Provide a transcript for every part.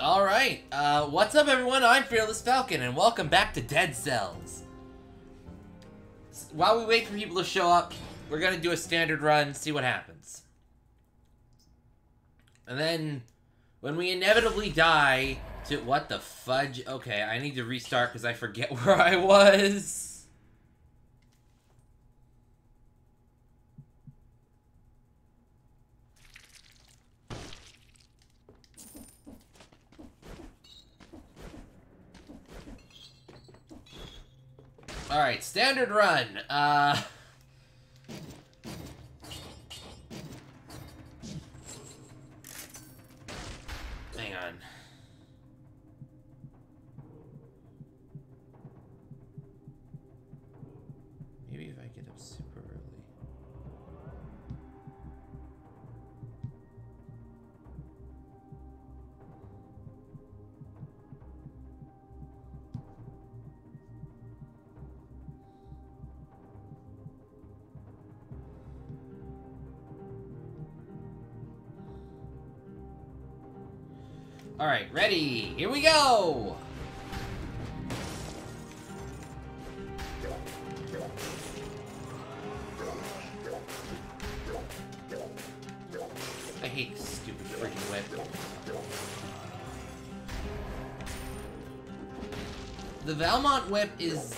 Alright, what's up everyone? I'm Fearless Falcon, and welcome back to Dead Cells. While we wait for people to show up, we're gonna do a standard run, see what happens. And then, when we inevitably die to... What the fudge? Okay, I need to restart because I forget where I was. Alright, standard run. Hang on. Maybe if I get up super early. Alright, ready! Here we go! I hate this stupid freaking whip. The Valmont whip is,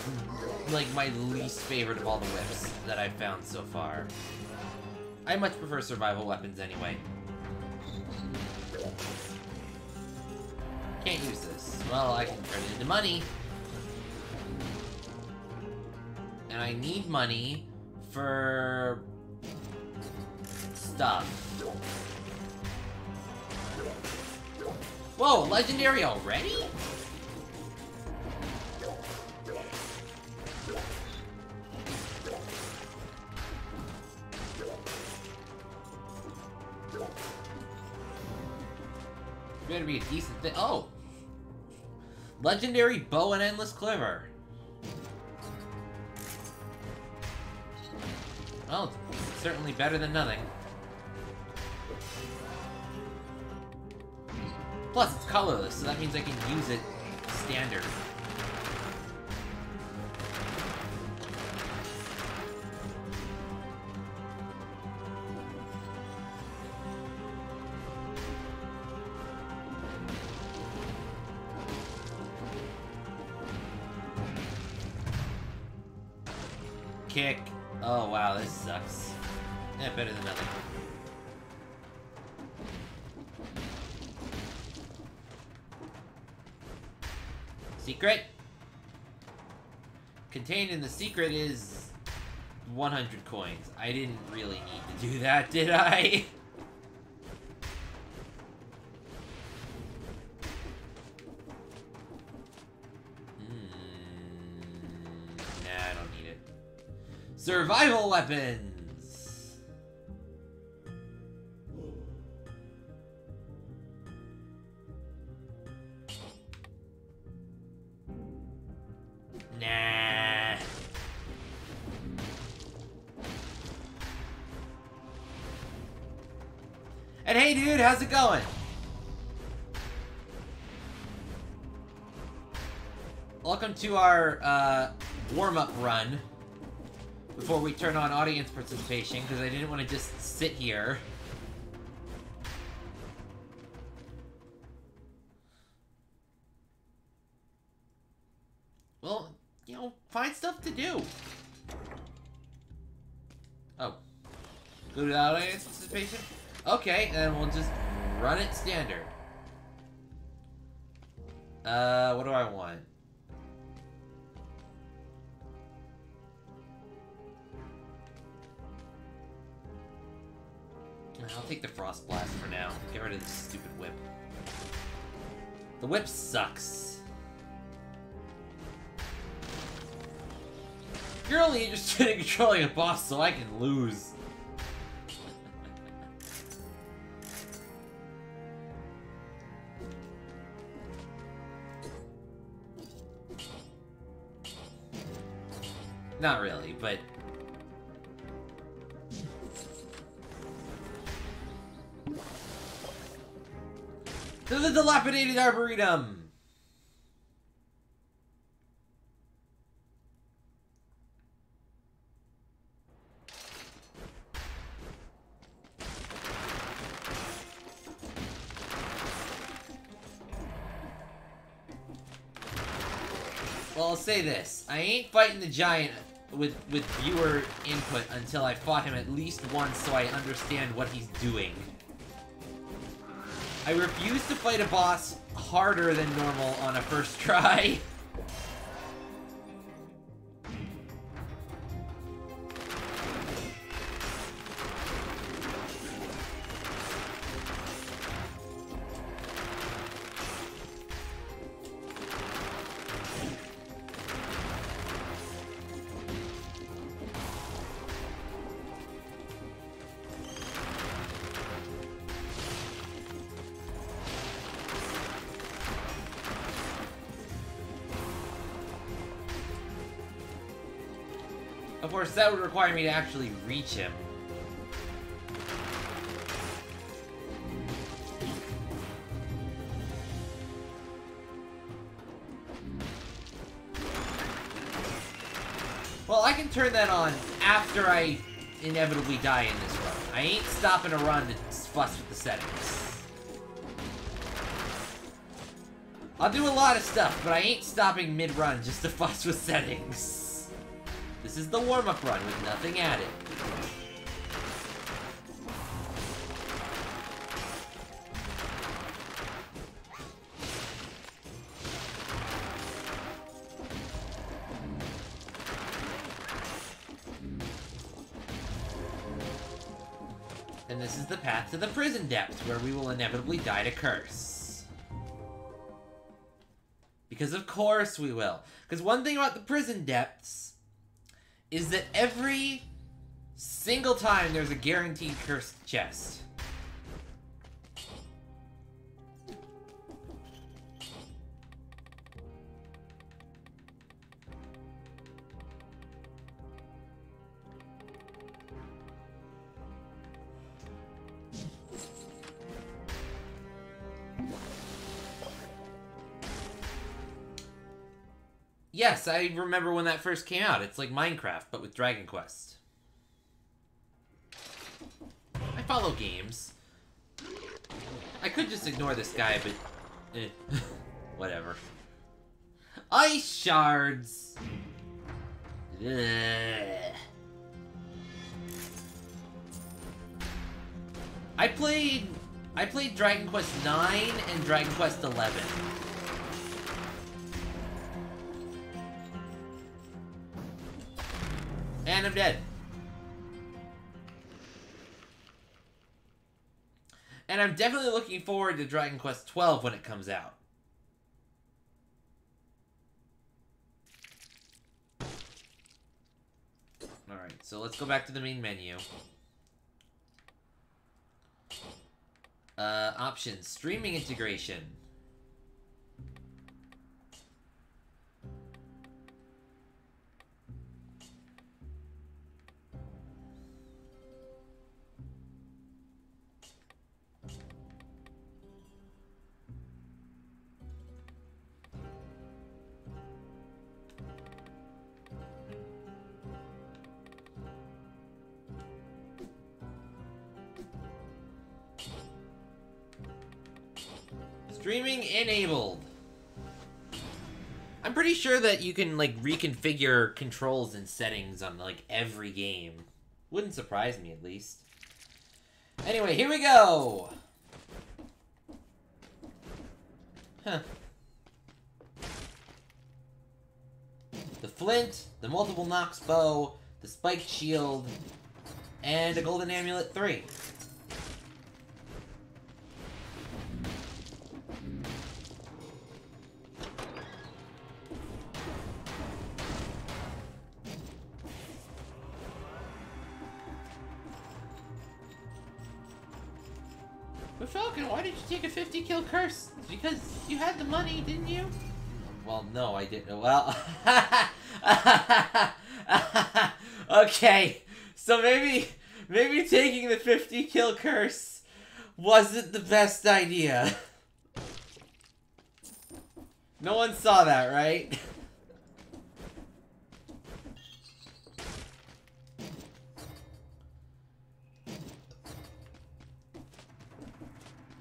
like, my least favorite of all the whips that I've found so far. I much prefer survival weapons anyway. Can't use this. Well, I can turn it into money. And I need money for... stuff. Whoa, legendary already? Gonna be a decent thing. Oh! Legendary bow and endless quiver. Well, it's certainly better than nothing. Plus, it's colorless, so that means I can use it standard. Kick. Oh wow, this sucks. Yeah, better than nothing. Secret? Contained in the secret is 100 coins. I didn't really need to do that, did I? Nah, I don't need it. Survival weapons! Nah. And hey dude, how's it going? Welcome to our warm-up run. Before we turn on audience participation, because I didn't want to just sit here. Well, you know, find stuff to do. Oh. Go to audience participation? Okay, then we'll just run it standard. What do I want? I'll take the Frost Blast for now. Get rid of this stupid whip. The whip sucks. You're only interested in controlling a boss so I can lose. Not really, but... To the dilapidated Arboretum! Well, I'll say this. I ain't fighting the giant with viewer input until I fought him at least once so I understand what he's doing. I refuse to fight a boss harder than normal on a first try. Of course, that would require me to actually reach him. Well, I can turn that on after I inevitably die in this run. I ain't stopping a run to fuss with the settings. I'll do a lot of stuff, but I ain't stopping mid-run just to fuss with settings. This is the warm-up run with nothing added. And this is the path to the prison depths, where we will inevitably die to Curse. Because of course we will. Because one thing about the prison depths is that every single time there's a guaranteed cursed chest. Yes, I remember when that first came out. It's like Minecraft, but with Dragon Quest. I follow games. I could just ignore this guy, but... whatever. Ice shards! Ugh. I played Dragon Quest 9 and Dragon Quest 11. And I'm dead. And I'm definitely looking forward to Dragon Quest 12 when it comes out. Alright, so let's go back to the main menu. Options. Streaming integration. Streaming enabled. I'm pretty sure that you can, like, reconfigure controls and settings on, like, every game. Wouldn't surprise me, at least. Anyway, here we go! Huh. The flint, the multiple Nox bow, the spiked shield, and a golden amulet 3. But Falcon, why did you take a 50 kill curse? Because you had the money, didn't you? Well, no, I didn't. Well, okay. So maybe taking the 50 kill curse wasn't the best idea. No one saw that, right?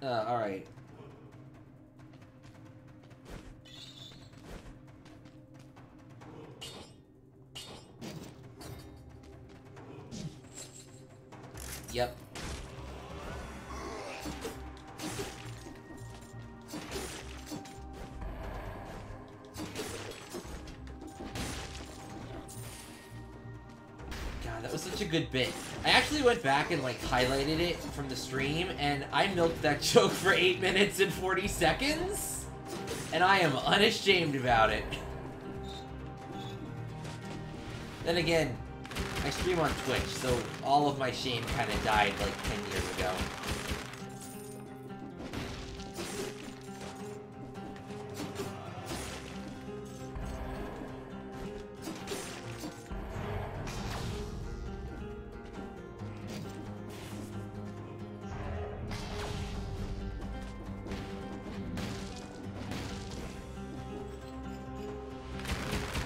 Alright. Yep. God, that was such a good bit. I actually went back and, like, highlighted it from the stream, and I milked that joke for 8 minutes and 40 seconds? And I am unashamed about it. Then again, I stream on Twitch, so all of my shame kind of died like 10 years ago.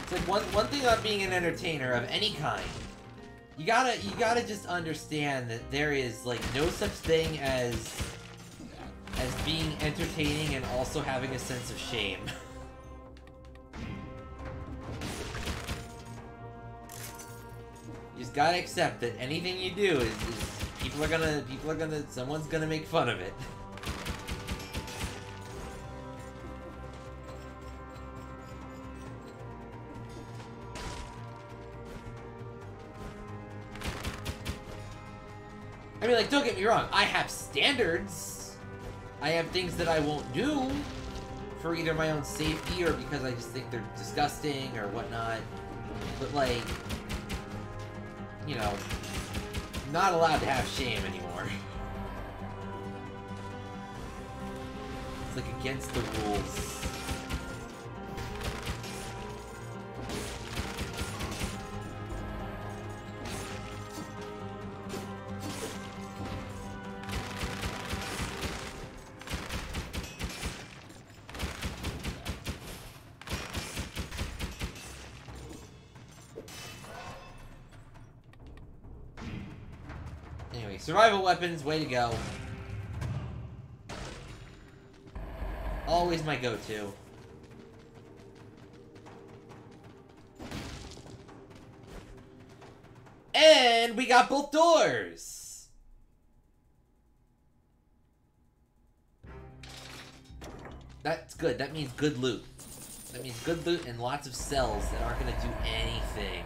It's like one thing about being an entertainer of any kind. You gotta just understand that there is, like, no such thing as being entertaining and also having a sense of shame. You just gotta accept that anything you do is someone's gonna make fun of it. I mean, like, don't get me wrong, I have standards. I have things that I won't do for either my own safety or because I just think they're disgusting or whatnot. But, like, you know, I'm not allowed to have shame anymore. It's, like, against the rules. Survival weapons, way to go. Always my go-to. And we got both doors! That's good. That means good loot. That means good loot and lots of cells that aren't gonna do anything.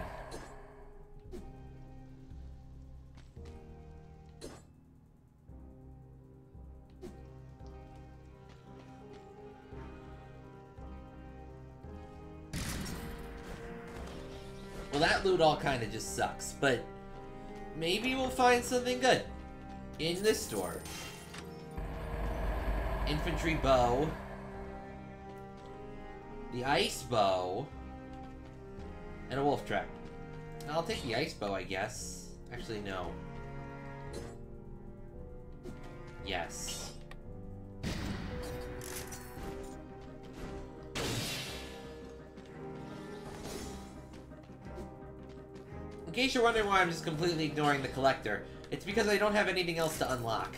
Well, that loot all kind of just sucks, but maybe we'll find something good in this store. Infantry bow. The ice bow. And a wolf trap. I'll take the ice bow, I guess. Actually, no. Yes. In case you're wondering why I'm just completely ignoring the collector, it's because I don't have anything else to unlock.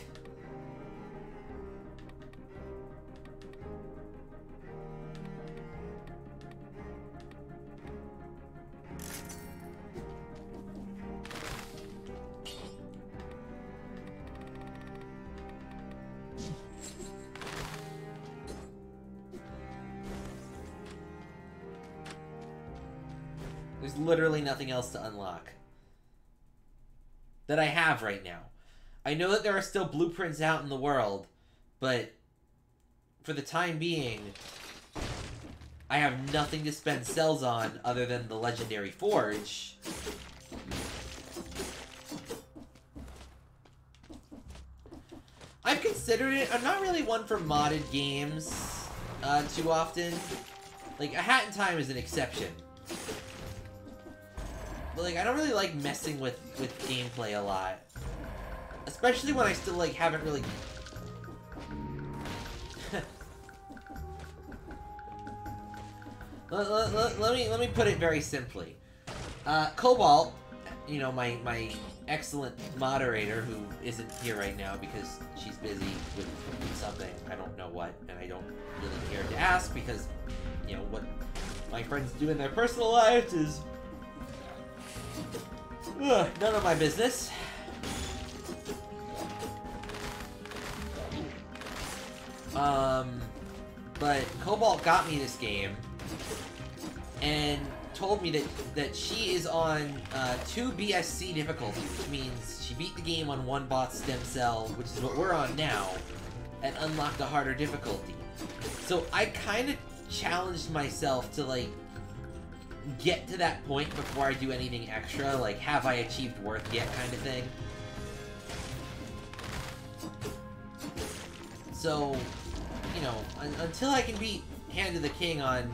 There's literally nothing else to unlock that I have right now. I know that there are still blueprints out in the world, but for the time being, I have nothing to spend cells on other than the Legendary Forge. I've considered it. I'm not really one for modded games too often. Like, A Hat in Time is an exception. But, like, I don't really like messing with gameplay a lot. Especially when I still, like, haven't really... Let me put it very simply. Cobalt, you know, my excellent moderator who isn't here right now because she's busy with something, I don't know what, and I don't really care to ask because, you know, what my friends do in their personal lives is none of my business. But Cobalt got me this game and told me that she is on 2 BSC difficulty, which means she beat the game on 1 bot stem cell, which is what we're on now, and unlocked a harder difficulty. So I kind of challenged myself to, like, get to that point before I do anything extra, like, have I achieved worth yet kind of thing. So, you know, until I can beat Hand of the King on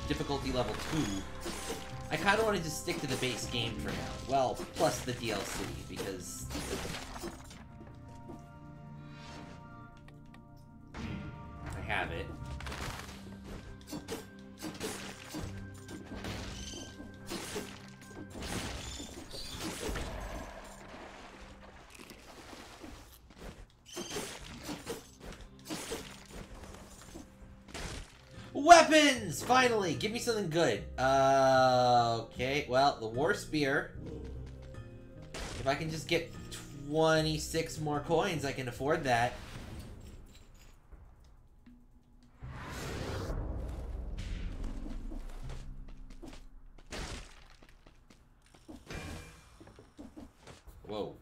difficulty level 2, I kind of want to just stick to the base game for now. Well, plus the DLC, because I have it. Weapons! Finally! Give me something good. Okay. Well, the War Spear. If I can just get 26 more coins, I can afford that. Whoa.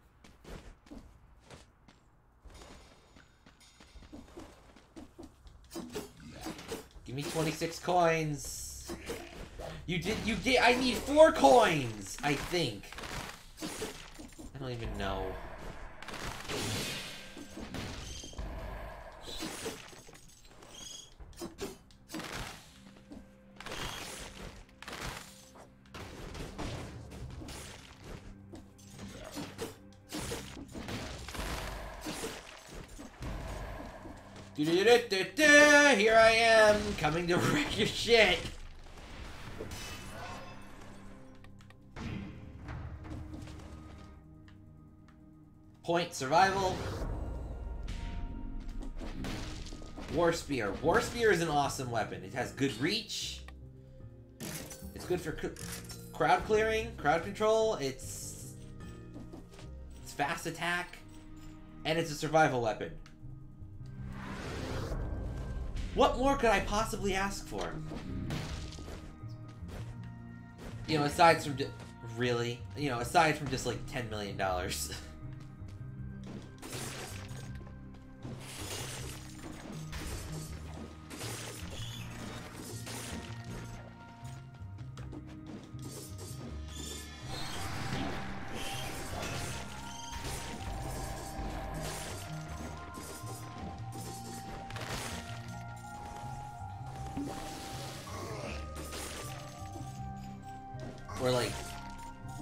Give me 26 coins. You did, I need 4 coins, I think. I don't even know. Here I am, coming to wreck your shit. Point survival. War Spear. War Spear is an awesome weapon. It has good reach. It's good for crowd clearing, crowd control. It's fast attack, and it's a survival weapon. What more could I possibly ask for? You know, aside from really, you know, aside from just like $10 million. Or like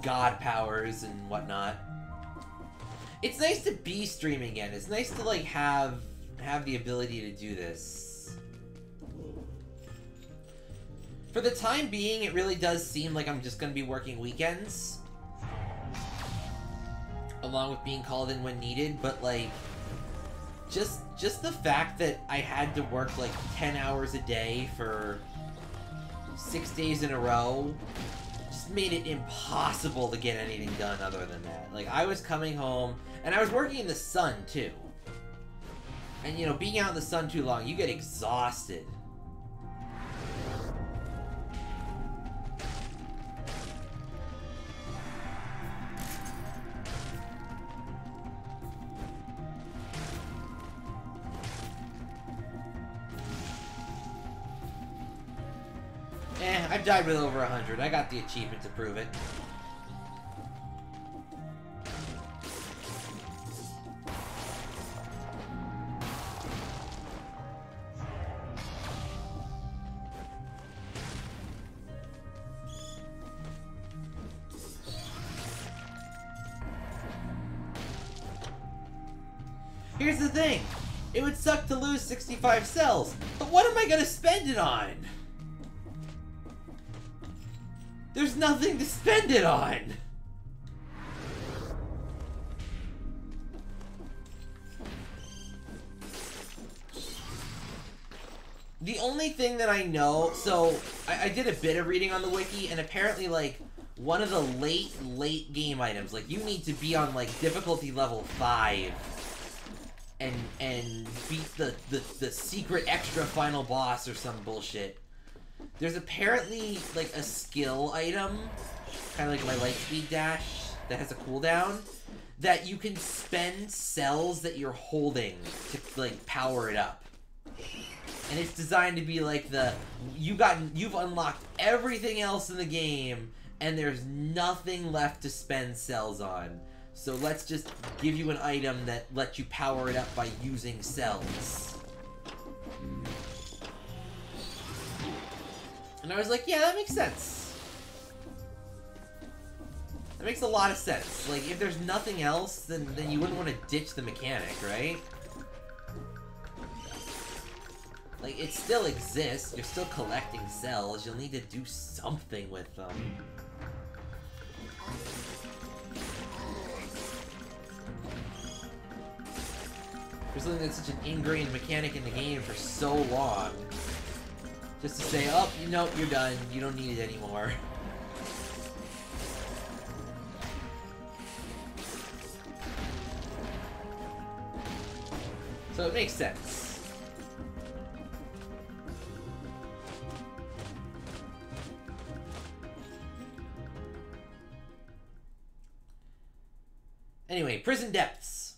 god powers and whatnot. It's nice to be streaming again. It's nice to like have the ability to do this. For the time being, it really does seem like I'm just gonna be working weekends, along with being called in when needed. But like, just the fact that I had to work like 10 hours a day for 6 days in a row made it impossible to get anything done other than that. Like, I was coming home, and I was working in the sun, too. And, you know, being out in the sun too long, you get exhausted. I've died with over 100. I got the achievement to prove it. Here's the thing. It would suck to lose 65 cells, but what am I gonna spend it on? There's nothing to spend it on! The only thing that I know, so I did a bit of reading on the wiki, and apparently, like, one of the late game items, like, you need to be on, like, difficulty level 5 and beat the secret extra final boss or some bullshit. There's apparently, like, a skill item, kind of like my Lightspeed Dash, that has a cooldown, that you can spend cells that you're holding to, like, power it up. And it's designed to be like you've unlocked everything else in the game, and there's nothing left to spend cells on. So let's just give you an item that lets you power it up by using cells. And I was like, yeah, that makes sense. That makes a lot of sense. Like, if there's nothing else, then you wouldn't want to ditch the mechanic, right? Like, it still exists, you're still collecting cells, you'll need to do something with them. For something that's such an ingrained mechanic in the game for so long. Just to say, oh, nope, you're done, you don't need it anymore. So it makes sense. Anyway, prison depths.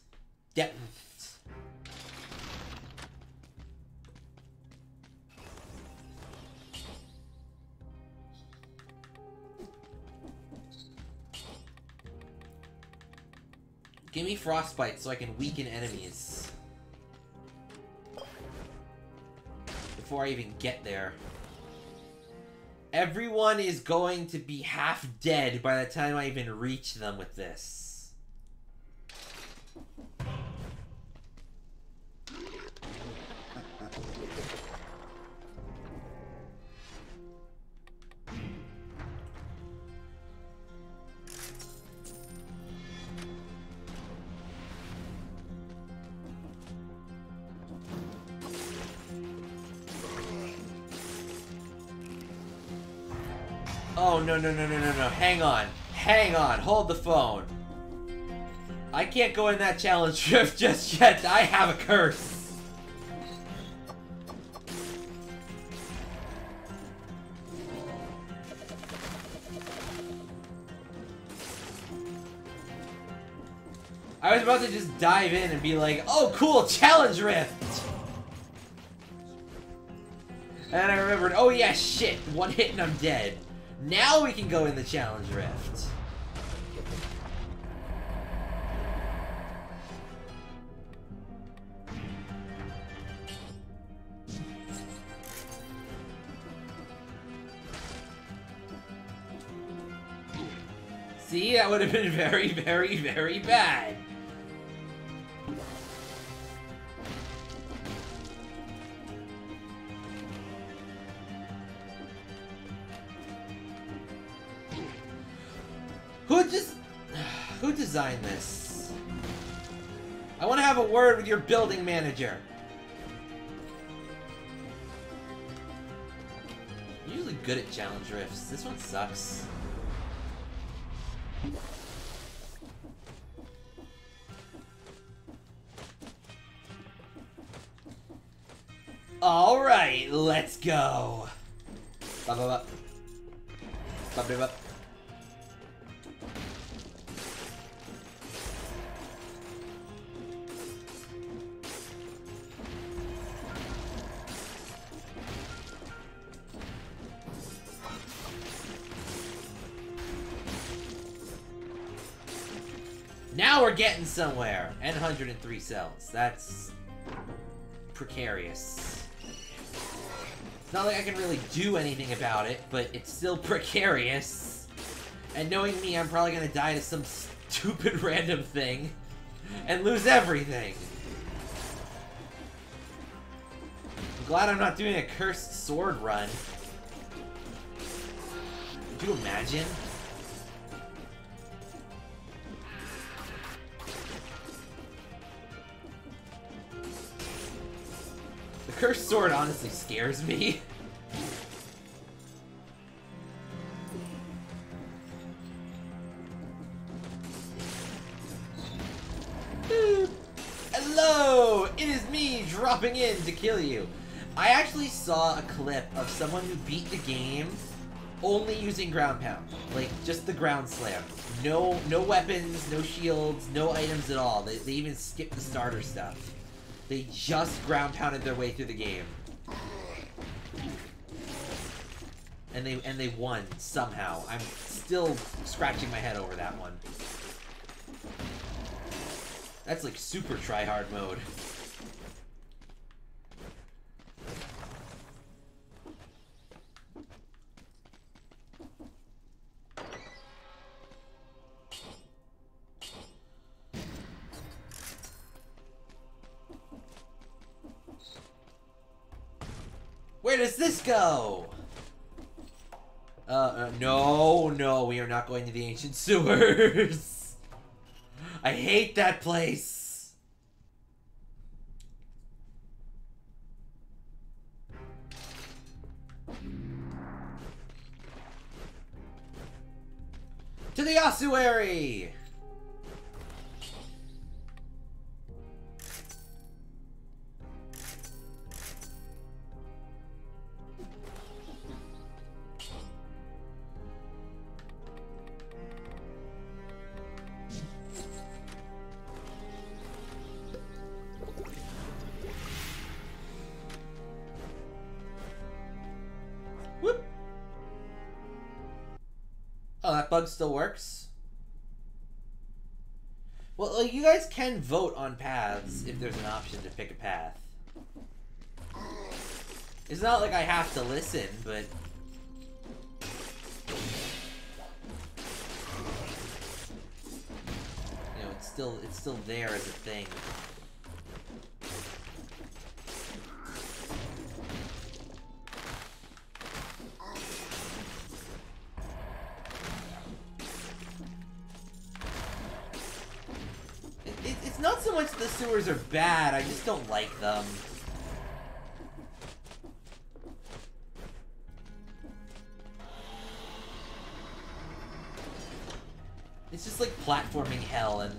Depths. Give me frostbite so I can weaken enemies. Before I even get there. Everyone is going to be half dead by the time I even reach them with this. Oh, no, hang on, hold the phone. I can't go in that challenge rift just yet, I have a curse. I was about to just dive in and be like, oh cool, challenge rift! And I remembered, oh yeah, shit, one hit and I'm dead. Now we can go in the challenge rift. See, that would have been very, very, very bad. Who designed this? I want to have a word with your building manager. I'm usually good at challenge rifts. This one sucks. Alright, let's go. Bop, bop, bop. Bop, bop, bop. Now we're getting somewhere! And 103 cells. That's precarious. It's not like I can really do anything about it, but it's still precarious. And knowing me, I'm probably gonna die to some stupid random thing and lose everything. glad I'm not doing a cursed sword run. Could you imagine? The cursed sword honestly scares me. Hello! It is me dropping in to kill you. I actually saw a clip of someone who beat the game only using ground pound. Like, just the ground slam. No weapons, no shields, no items at all. They even skipped the starter stuff. They just ground pounded their way through the game. And they won, somehow. I'm still scratching my head over that one. That's like super try-hard mode. Where does this go? No, we are not going to the ancient sewers. I hate that place. To the ossuary! Whoop! Oh, that bug still works? Well, you guys can vote on paths if there's an option to pick a path. It's not like I have to listen, but... You know, it's still there as a thing. It's not so much the sewers are bad, I just don't like them. It's just like platforming hell, and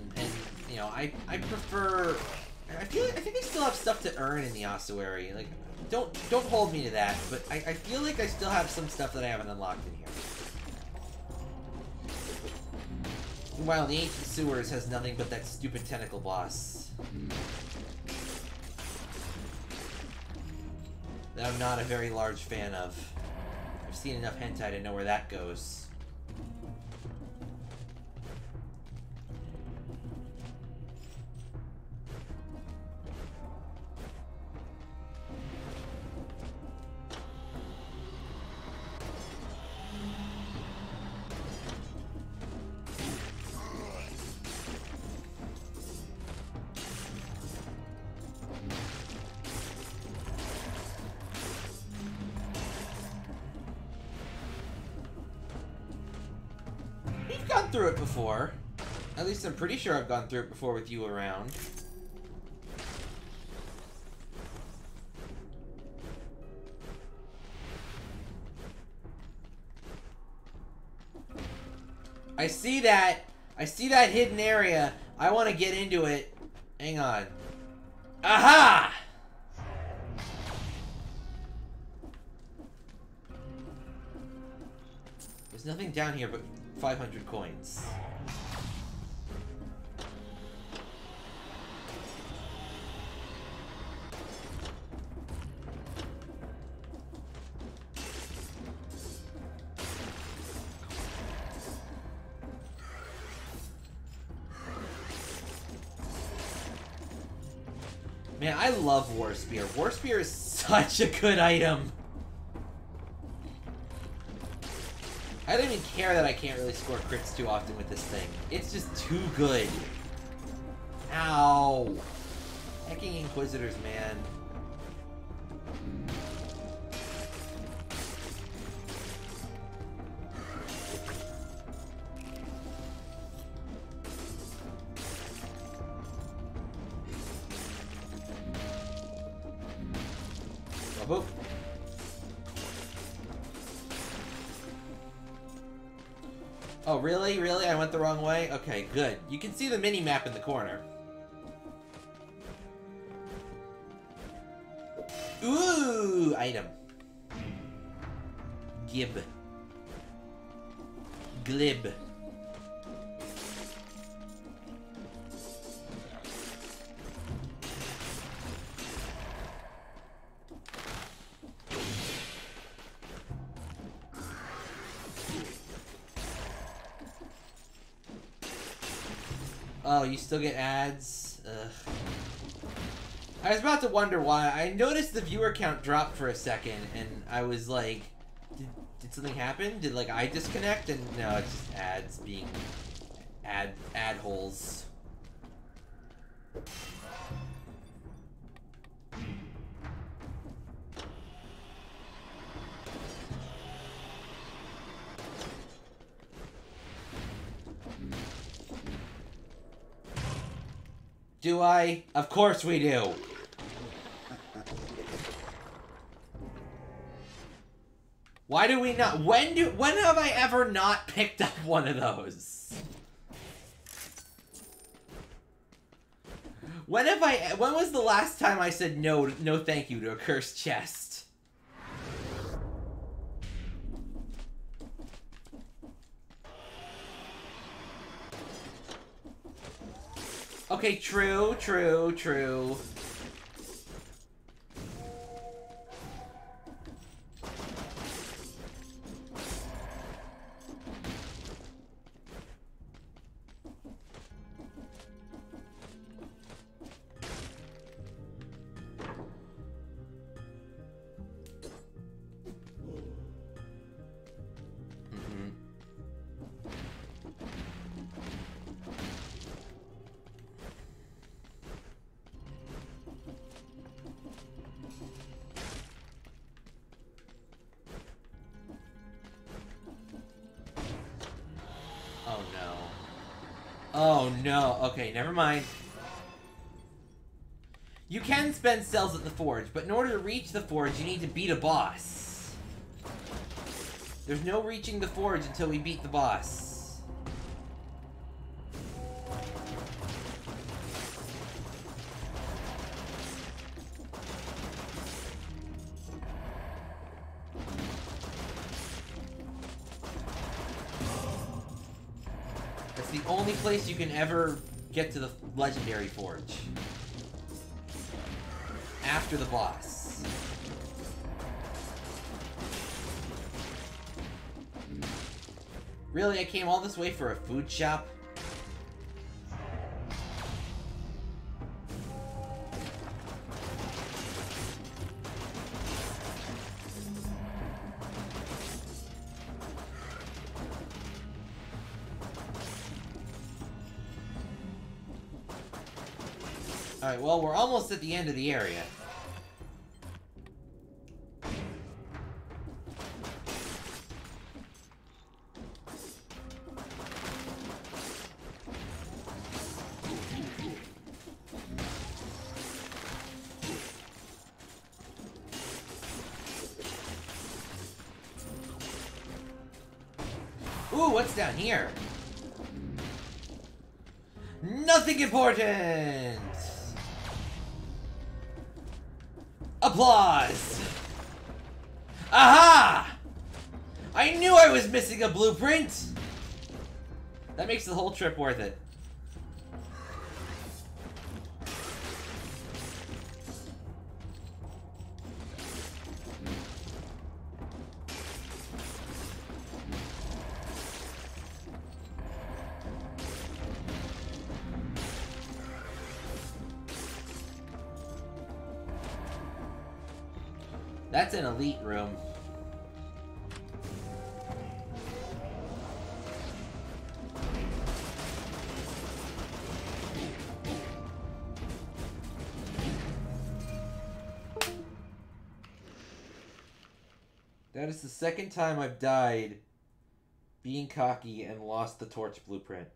you know, I prefer. I think I still have stuff to earn in the ossuary. Like, don't hold me to that, but I feel like I still have some stuff that I haven't unlocked in here. While the ancient sewers has nothing but that stupid tentacle boss that I'm not a very large fan of. I've seen enough hentai to know where that goes. Through it before. At least I'm pretty sure I've gone through it before with you around. I see that hidden area. I want to get into it. Hang on. Aha! There's nothing down here but 500 coins. Man, I love War Spear. War Spear is such a good item. I don't even care that I can't really score crits too often with this thing. It's just too good. Ow. Hecking Inquisitors, man. Boop. Oh, really? Really? I went the wrong way? Okay, good. You can see the mini-map in the corner. Ooh! Item. Gib. Glib. Oh, you still get ads? Ugh. I was about to wonder why. I noticed the viewer count dropped for a second, and I was like, did something happen? Did, like, I disconnect? And no, it's just ads being ad holes. Do I? Of course we do. Why do we not? When have I ever not picked up one of those? When was the last time I said no thank you to a cursed chest? Okay, true. Oh no, okay, never mind. You can spend cells at the forge, but in order to reach the forge, you need to beat a boss. There's no reaching the forge until we beat the boss. That's the only place you can ever get to the legendary forge. After the boss. Really? I came all this way for a food shop? Alright, well, we're almost at the end of the area. Ooh, what's down here? Nothing important! Applause! Aha! I knew I was missing a blueprint! That makes the whole trip worth it. That's an elite room. That is the second time I've died being cocky and lost the torch blueprint.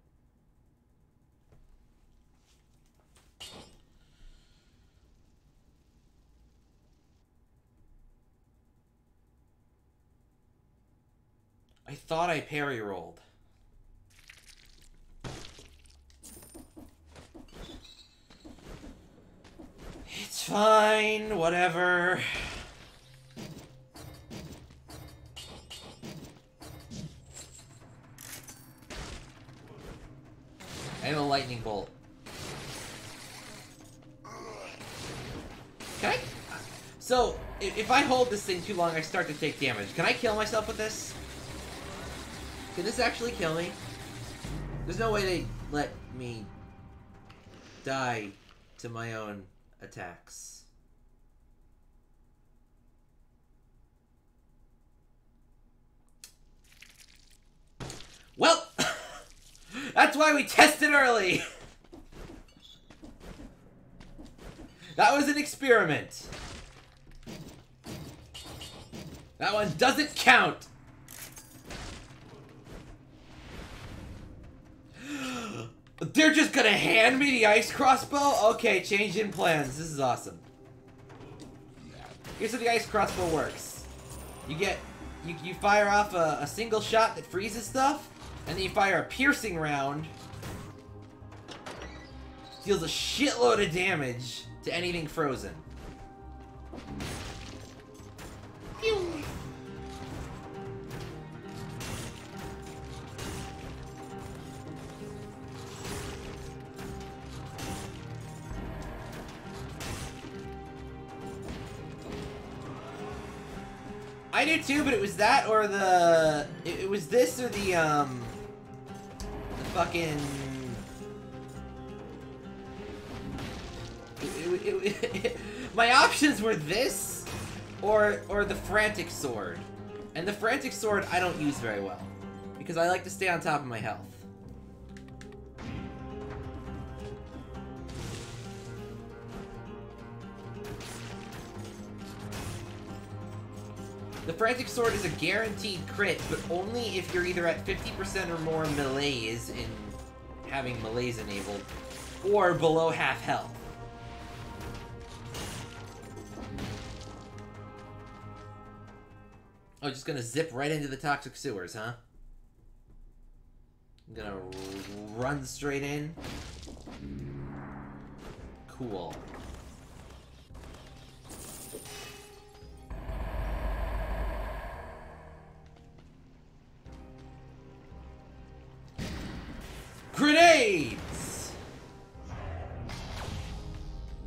I thought I parry rolled. It's fine, whatever. I have a lightning bolt. Can I? So, if I hold this thing too long, I start to take damage. Can I kill myself with this? Can this actually kill me? There's no way they let me die to my own attacks. Well, that's why we tested early. That was an experiment. That one doesn't count. They're just gonna hand me the ice crossbow? Okay, change in plans. This is awesome. Here's how the ice crossbow works. You fire off a single shot that freezes stuff, and then you fire a piercing round. Deals a shitload of damage to anything frozen. Pew! I do too, but it was that or the... It was this or the fucking... My options were this or the Frantic Sword. And the Frantic Sword I don't use very well, because I like to stay on top of my health. The Frantic Sword is a guaranteed crit, but only if you're either at 50% or more melees in having melees enabled, or below half health. Oh, just gonna zip right into the toxic sewers, huh? I'm gonna run straight in. Cool. Grenades!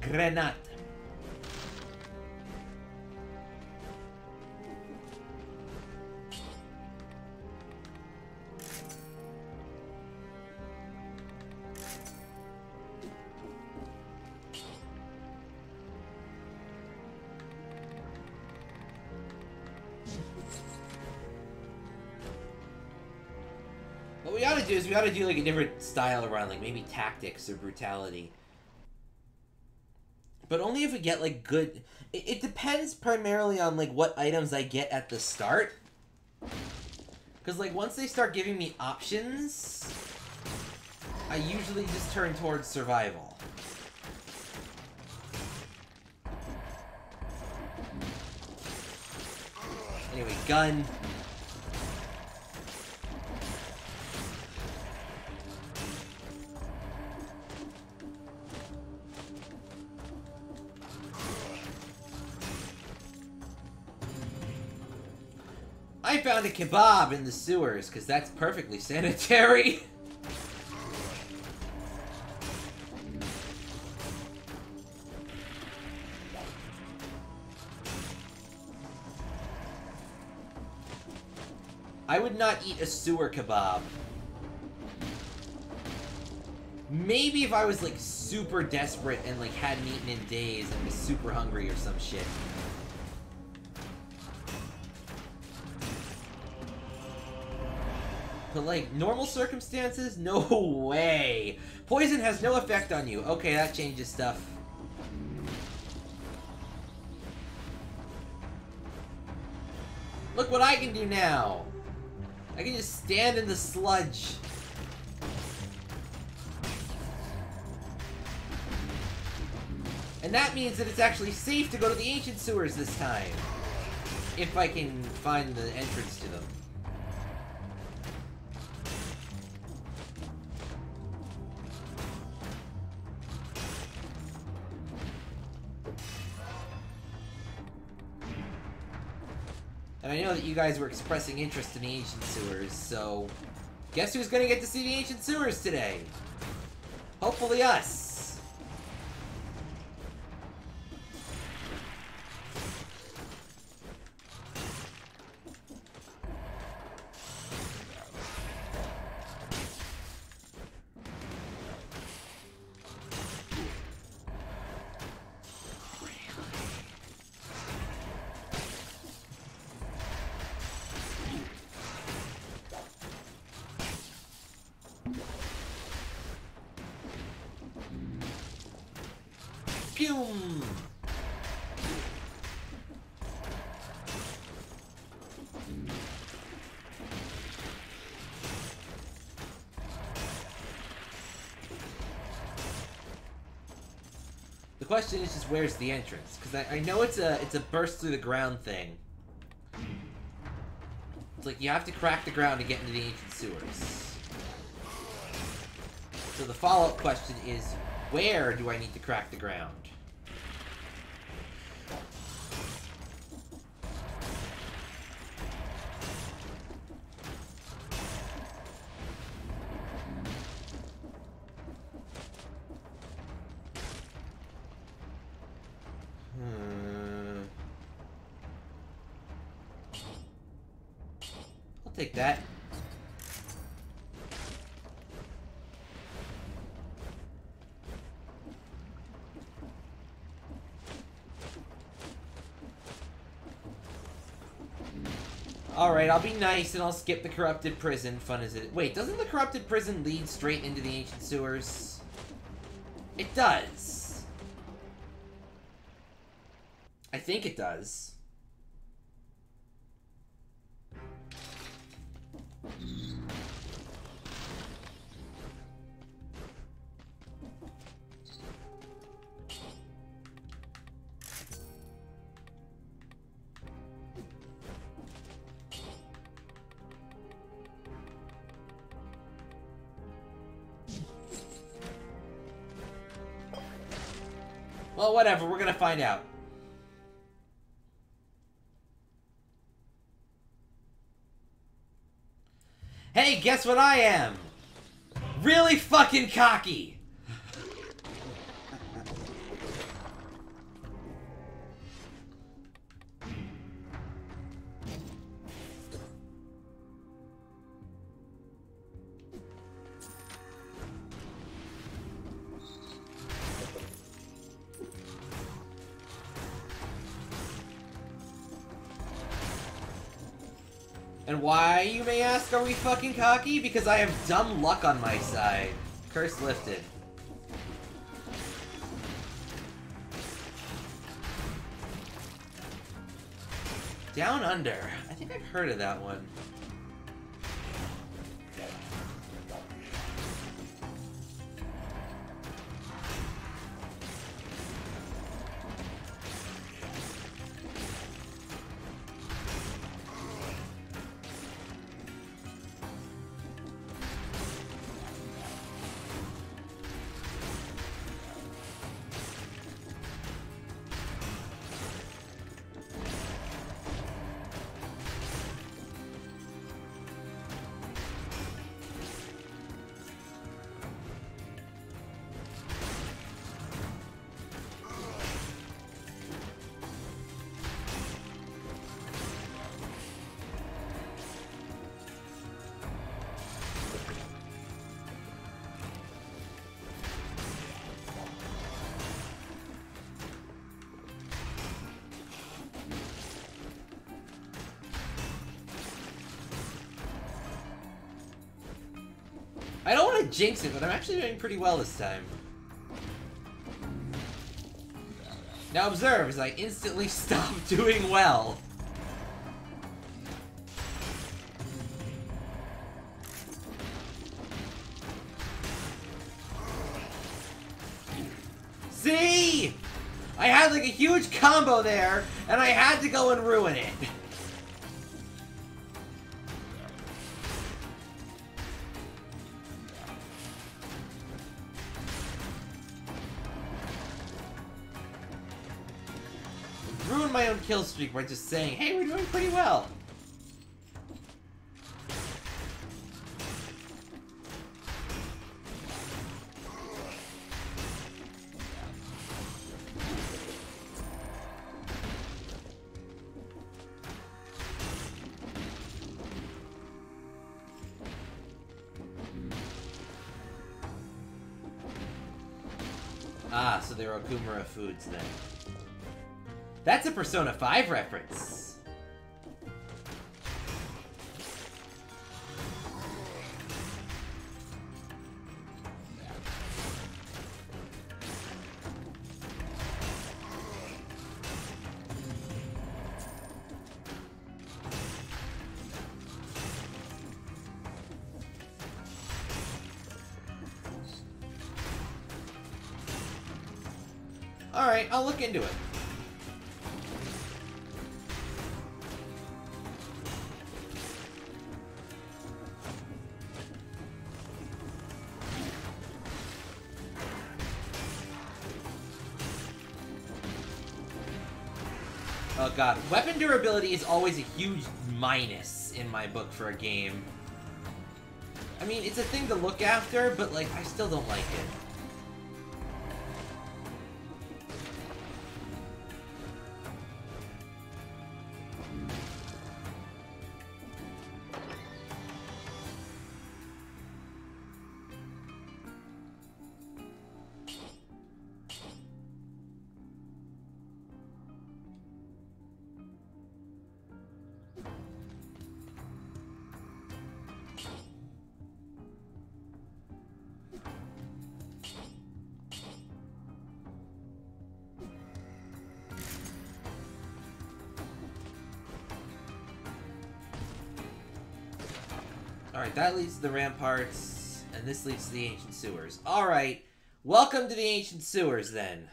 Grenade. What we ought to do is we ought to do like a different style of run, like maybe tactics or brutality. But only if we get like good... It depends primarily on like what items I get at the start. Because like once they start giving me options, I usually just turn towards survival. Anyway, gun. I found a kebab in the sewers, because that's perfectly sanitary. I would not eat a sewer kebab. Maybe if I was like super desperate and like hadn't eaten in days and was super hungry or some shit. But like, normal circumstances? No way! Poison has no effect on you. Okay, that changes stuff. Look what I can do now! I can just stand in the sludge. And that means that it's actually safe to go to the ancient sewers this time. If I can find the entrance to them. And I know that you guys were expressing interest in the ancient sewers, so guess who's gonna get to see the ancient sewers today? Hopefully us. Pew! The question is just where's the entrance? Because I know it's a burst through the ground thing. It's like you have to crack the ground to get into the ancient sewers. So the follow-up question is, where do I need to crack the ground? I'll take that. Alright, I'll be nice and I'll skip the corrupted prison, fun as it is. Wait, doesn't the corrupted prison lead straight into the ancient sewers? It does. I think it does. Well, whatever, we're gonna find out. Hey, guess what I am? Really fucking cocky! And why, you may ask, are we fucking cocky? Because I have dumb luck on my side. Curse lifted. Down Under. I think I've heard of that one. I don't want to jinx it, but I'm actually doing pretty well this time. Now observe as I instantly stop doing well. I had like a huge combo there, and I had to go and ruin it. Ruined my own kill streak by just saying, hey, we're doing pretty well. Ah, so they were Okumura foods then. That's a Persona 5 reference. Alright, I'll look into it. Oh god, weapon durability is always a huge minus in my book for a game. I mean, it's a thing to look after, but like, I still don't like it. Alright, that leads to the ramparts, and this leads to the ancient sewers. Alright, welcome to the ancient sewers, then.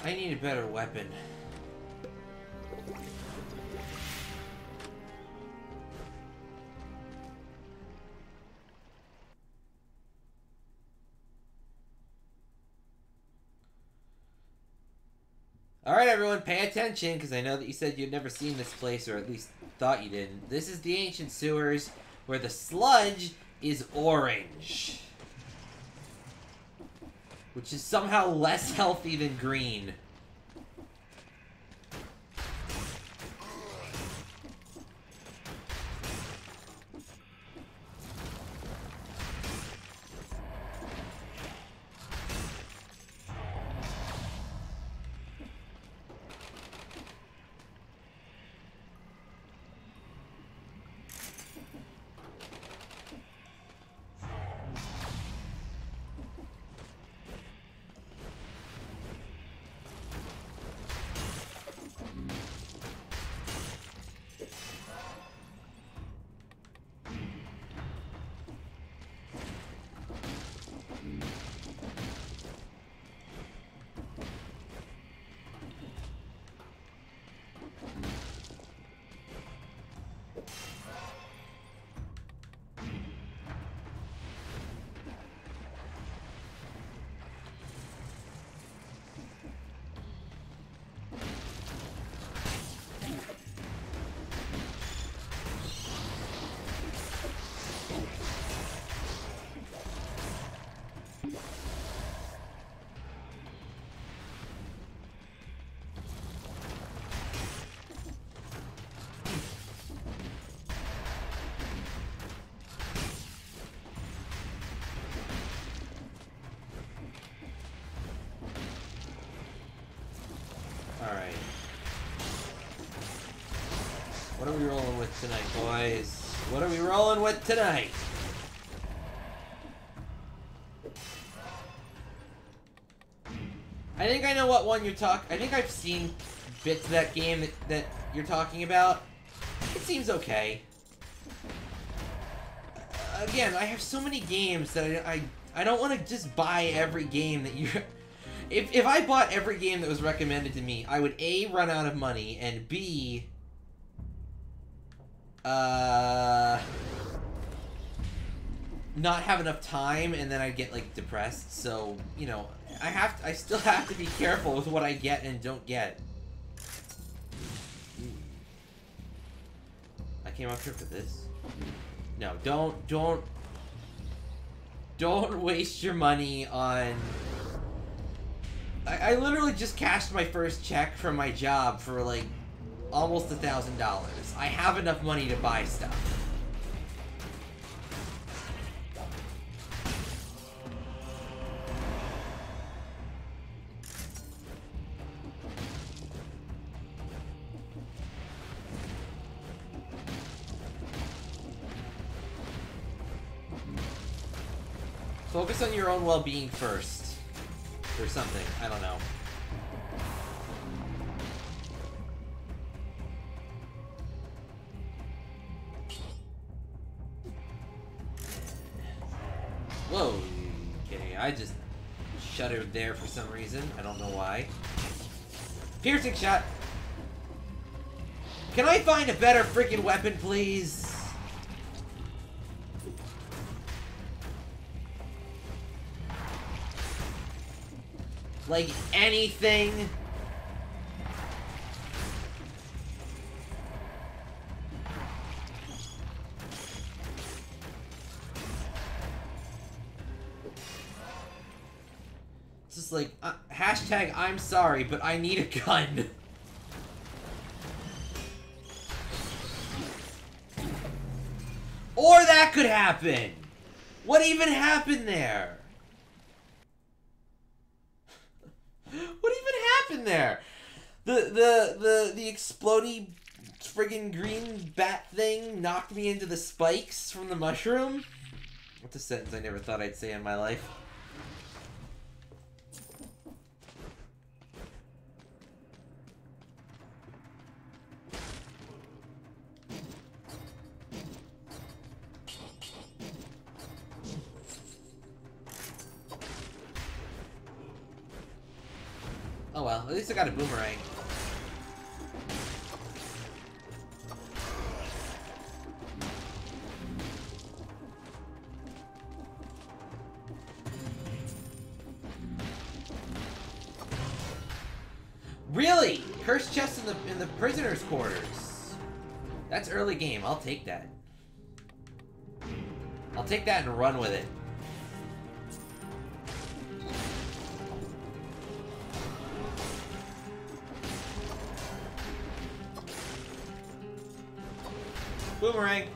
I need a better weapon. Alright everyone, pay attention, because I know that you said you'd never seen this place, or at least thought you didn't. This is the ancient sewers, where the sludge is orange. Which is somehow less healthy than green. Alright. What are we rolling with tonight, boys? What are we rolling with tonight? I think I know what one you're I think I've seen bits of that game that you're talking about. It seems okay. Again, I have so many games that I don't want to just buy every game that you... If I bought every game that was recommended to me, I would A, run out of money, and B... not have enough time, and then I'd get, like, depressed. So, you know, I still have to be careful with what I get and don't get. I came up here for this. No, don't waste your money on... I literally just cashed my first check from my job for, like, almost $1,000. I have enough money to buy stuff. Focus on your own well-being first. Or something. I don't know. Whoa. Okay, I just shuddered there for some reason. I don't know why. Piercing shot! Can I find a better freaking weapon, please? Like, anything? It's just like, hashtag I'm sorry, but I need a gun. Or that could happen! What even happened there? What even happened there? The explodey friggin' green bat thing knocked me into the spikes from the mushroom? That's a sentence I never thought I'd say in my life. Oh well, at least I got a boomerang. Really? Cursed chest in the prisoner's quarters. That's early game. I'll take that. I'll take that and run with it. Boomerang.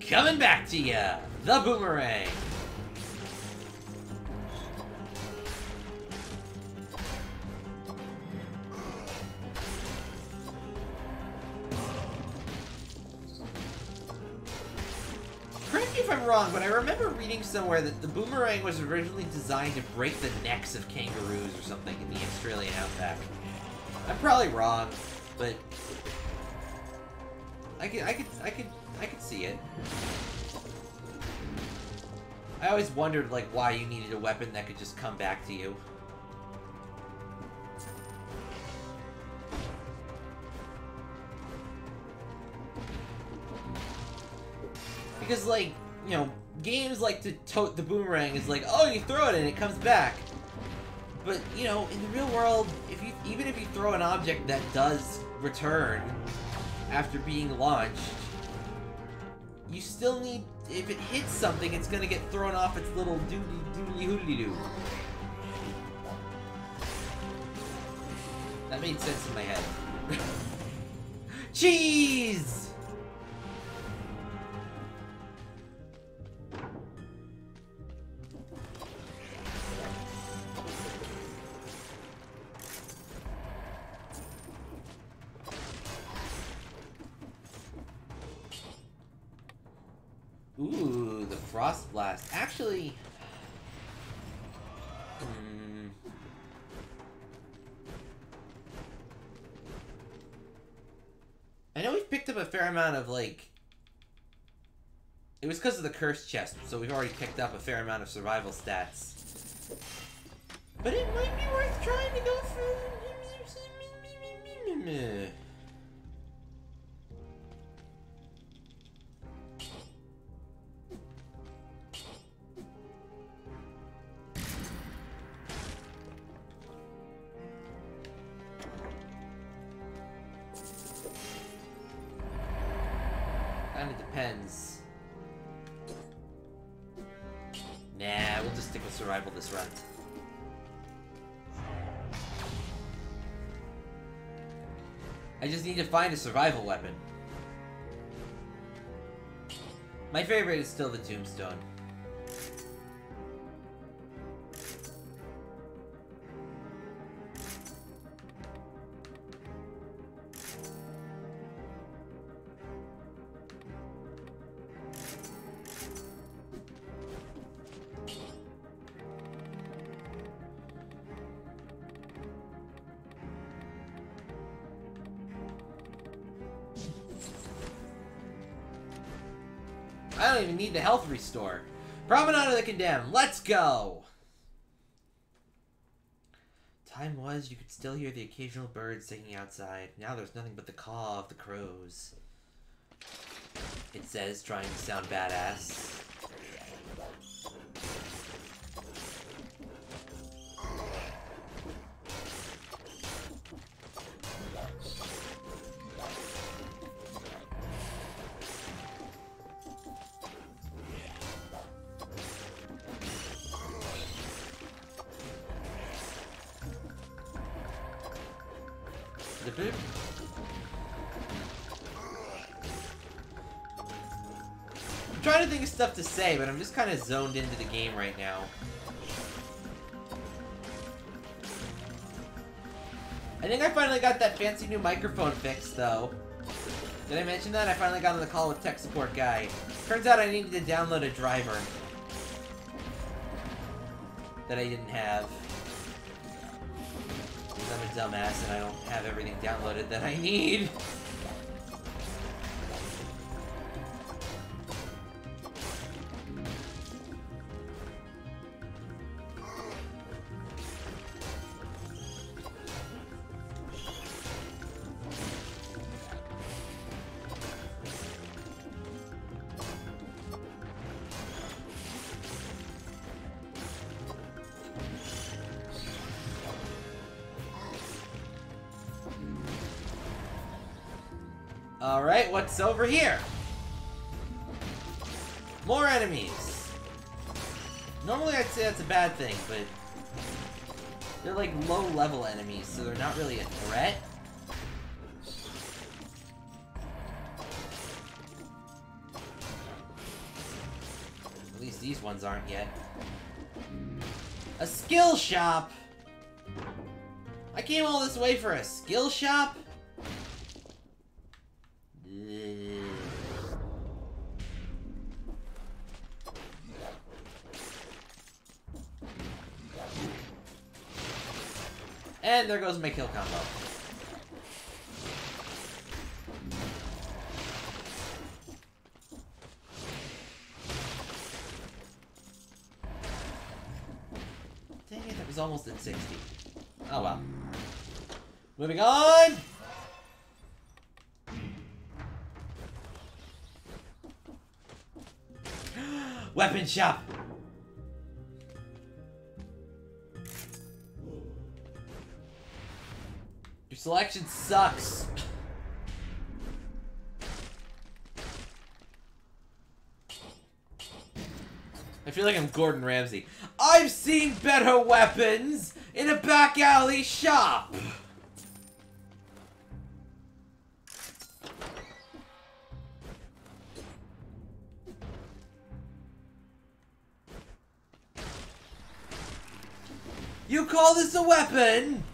Coming back to ya, the boomerang. Correct me if I'm wrong, but I remember reading somewhere that the boomerang was originally designed to break the necks of kangaroos or something in the Australian outback. I'm probably wrong, but I could see it. I always wondered like why you needed a weapon that could just come back to you. Because like, you know, games like to tote the boomerang is like, oh, you throw it and it comes back. But, you know, in the real world, even if you throw an object that does return after being launched, you still need, if it hits something, it's gonna get thrown off its little doodly-hoodly-doo. That made sense in my head. Cheese! Frost Blast. Actually... I know we've picked up a fair amount of, like... It was because of the Curse Chest, so we've already picked up a fair amount of survival stats. But it might be worth trying to go for... Kinda depends. Nah, we'll just stick with survival this run. I just need to find a survival weapon. My favorite is still the Tombstone. I don't even need the health restore. Promenade of the Condemned. Let's go! Time was, you could still hear the occasional birds singing outside. Now there's nothing but the caw of the crows. It says, trying to sound badass. I'm trying to think of stuff to say, but I'm just kind of zoned into the game right now. I think I finally got that fancy new microphone fixed, though. Did I mention that? I finally got on the call with tech support guy. Turns out I needed to download a driver that I didn't have. Because I'm a dumbass and I don't have everything downloaded that I need. Alright, what's over here? More enemies. Normally I'd say that's a bad thing, but they're like low-level enemies, so they're not really a threat. At least these ones aren't yet. A skill shop? I came all this way for a skill shop? And there goes my kill combo. Dang it, that was almost at 60. Oh well. Moving on! Weapon shop! Your selection sucks. I feel like I'm Gordon Ramsay. I've seen better weapons in a back alley shop. You call this a weapon?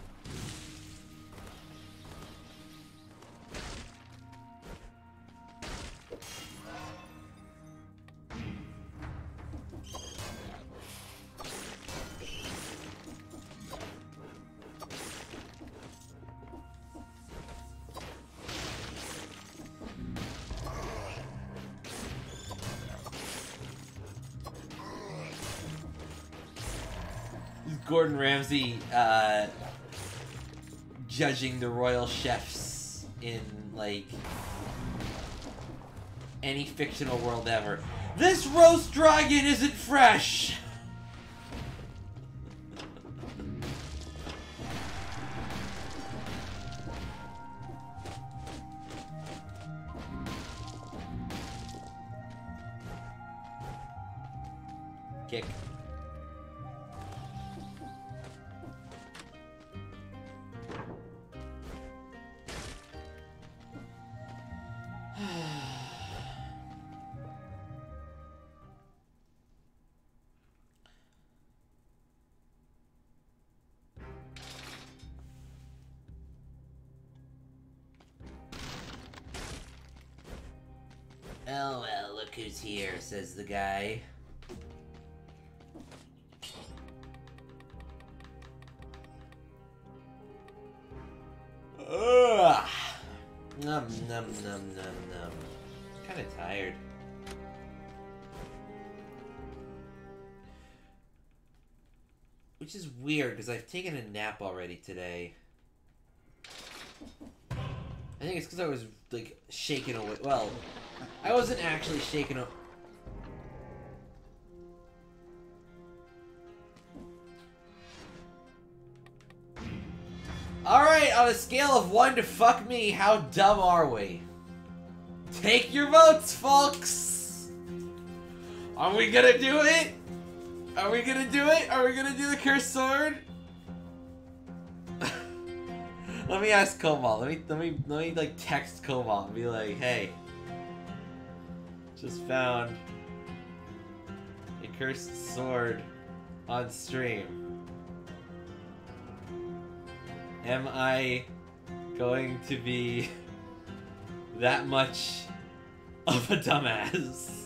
Gordon Ramsay judging the royal chefs in, like, any fictional world ever. This roast dragon isn't fresh! Kick. Oh well, look who's here, says the guy. Ugh. Num num num num num. Kinda tired. Which is weird, because I've taken a nap already today. I think it's because I was, like, shaken away. Well, I wasn't actually shaken away. Alright, on a scale of 1 to fuck me, how dumb are we? Take your votes, folks! Are we gonna do it? Are we gonna do it? Are we gonna do the cursed sword? Let me ask Komal. Let me like text Komal and be like, hey, just found a cursed sword on stream. Am I going to be that much of a dumbass?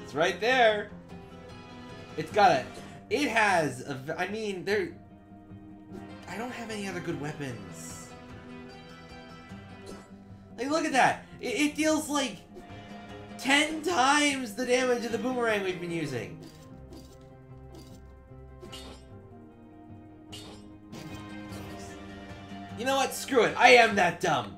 It's right there. It's got a... It has a... I mean, there... I don't have any other good weapons. Like, look at that. It deals like 10 times the damage of the boomerang we've been using. You know what? Screw it. I am that dumb.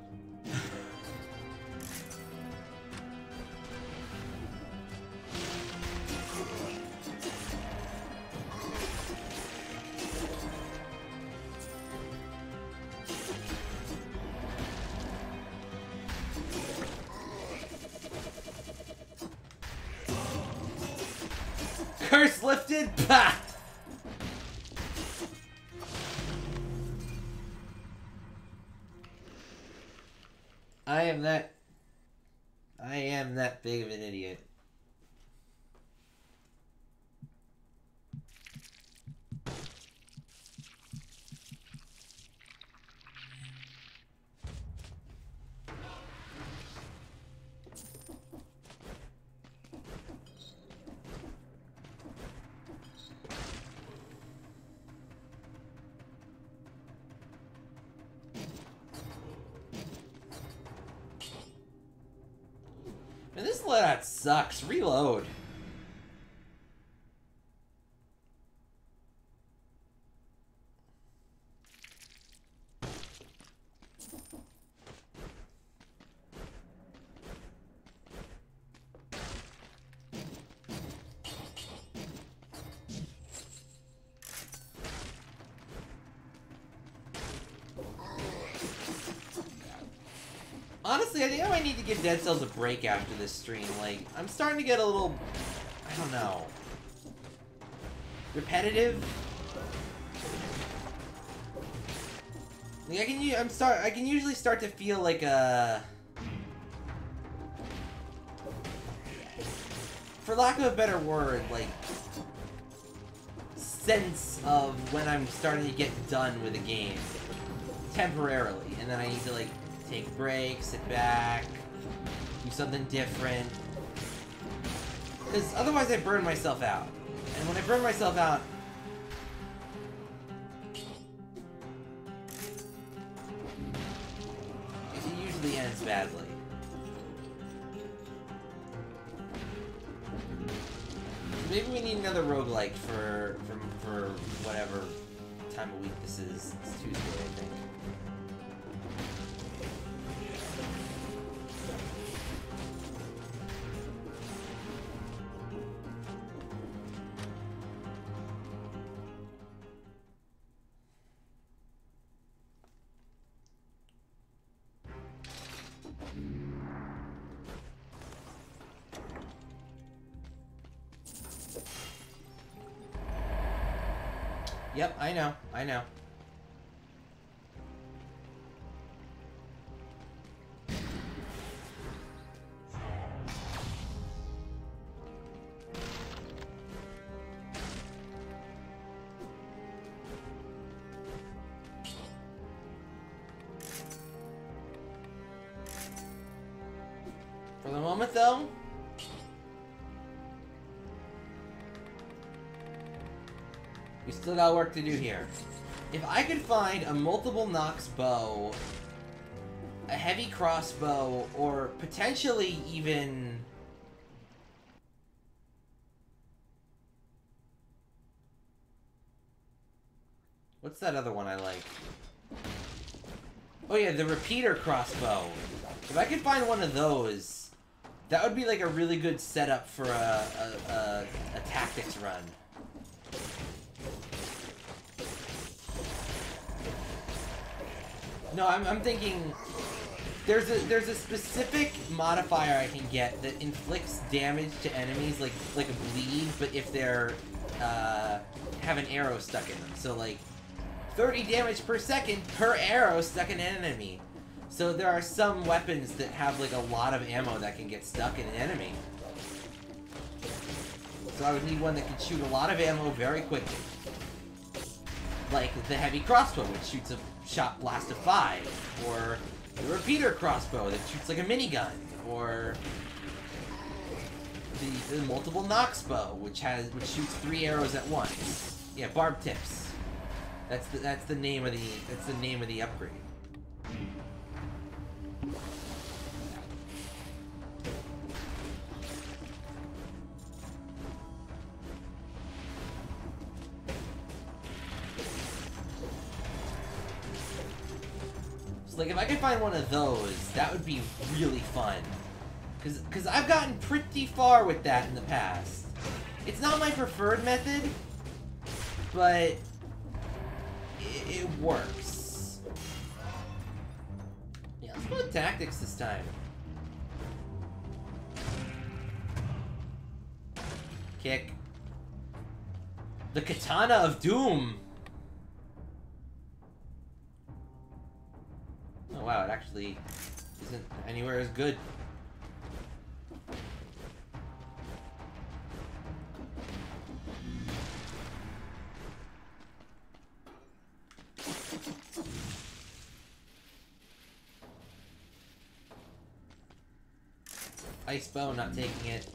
Curse lifted. Pah! I am that big of an idiot. Man, this loadout sucks. Reload. Honestly, I think I might need to give Dead Cells a break after this stream. Like, I'm starting to get a little, I don't know, repetitive. Like, I can usually start to feel like a, for lack of a better word, like, sense of when I'm starting to get done with a game temporarily, and then I need to, like, take a break, sit back, do something different. Because otherwise I burn myself out. And when I burn myself out, it usually ends badly. maybe we need another roguelike for whatever time of week this is. It's Tuesday, I think. Yep, I know, I know. For the moment, though, we still got work to do here. If I could find a multiple Nox bow, a heavy crossbow, or potentially even... What's that other one I like? Oh yeah, the repeater crossbow. If I could find one of those, that would be like a really good setup for a tactics run. No, I'm thinking there's a specific modifier I can get that inflicts damage to enemies like a bleed, but if they're have an arrow stuck in them. So like 30 damage per second per arrow stuck in an enemy. So there are some weapons that have like a lot of ammo that can get stuck in an enemy. So I would need one that can shoot a lot of ammo very quickly. Like the heavy crossbow, which shoots a shot blast of 5, or the repeater crossbow that shoots like a minigun, or the multiple Nox bow, which shoots 3 arrows at once. Yeah, barb tips. That's the name of the upgrade. So like if I could find one of those, that would be really fun. Cause I've gotten pretty far with that in the past. It's not my preferred method, but it works. Yeah, let's go with tactics this time. Kick. The Katana of Doom! Oh wow, it actually isn't anywhere as good. Ice bow, not taking it.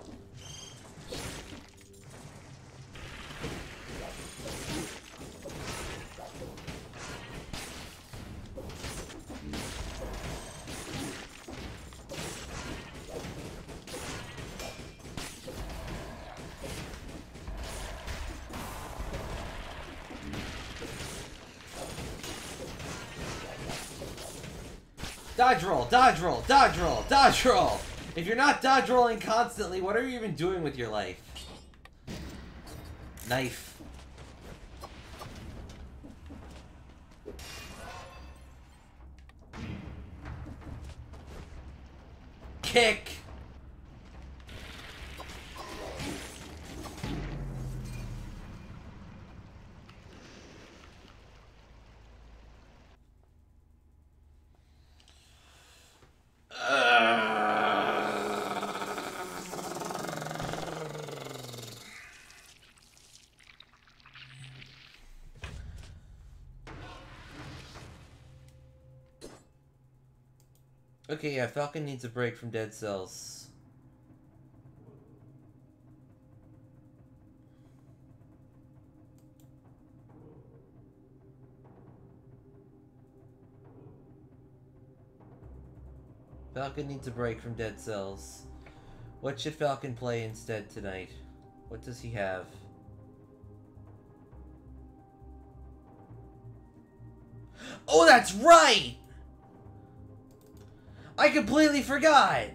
Dodge roll, dodge roll, dodge roll, dodge roll! If you're not dodge rolling constantly, what are you even doing with your life? Knife. Kick! Okay, yeah, Falcon needs a break from Dead Cells. Falcon needs a break from Dead Cells. What should Falcon play instead tonight? What does he have? Oh, that's right! I completely forgot!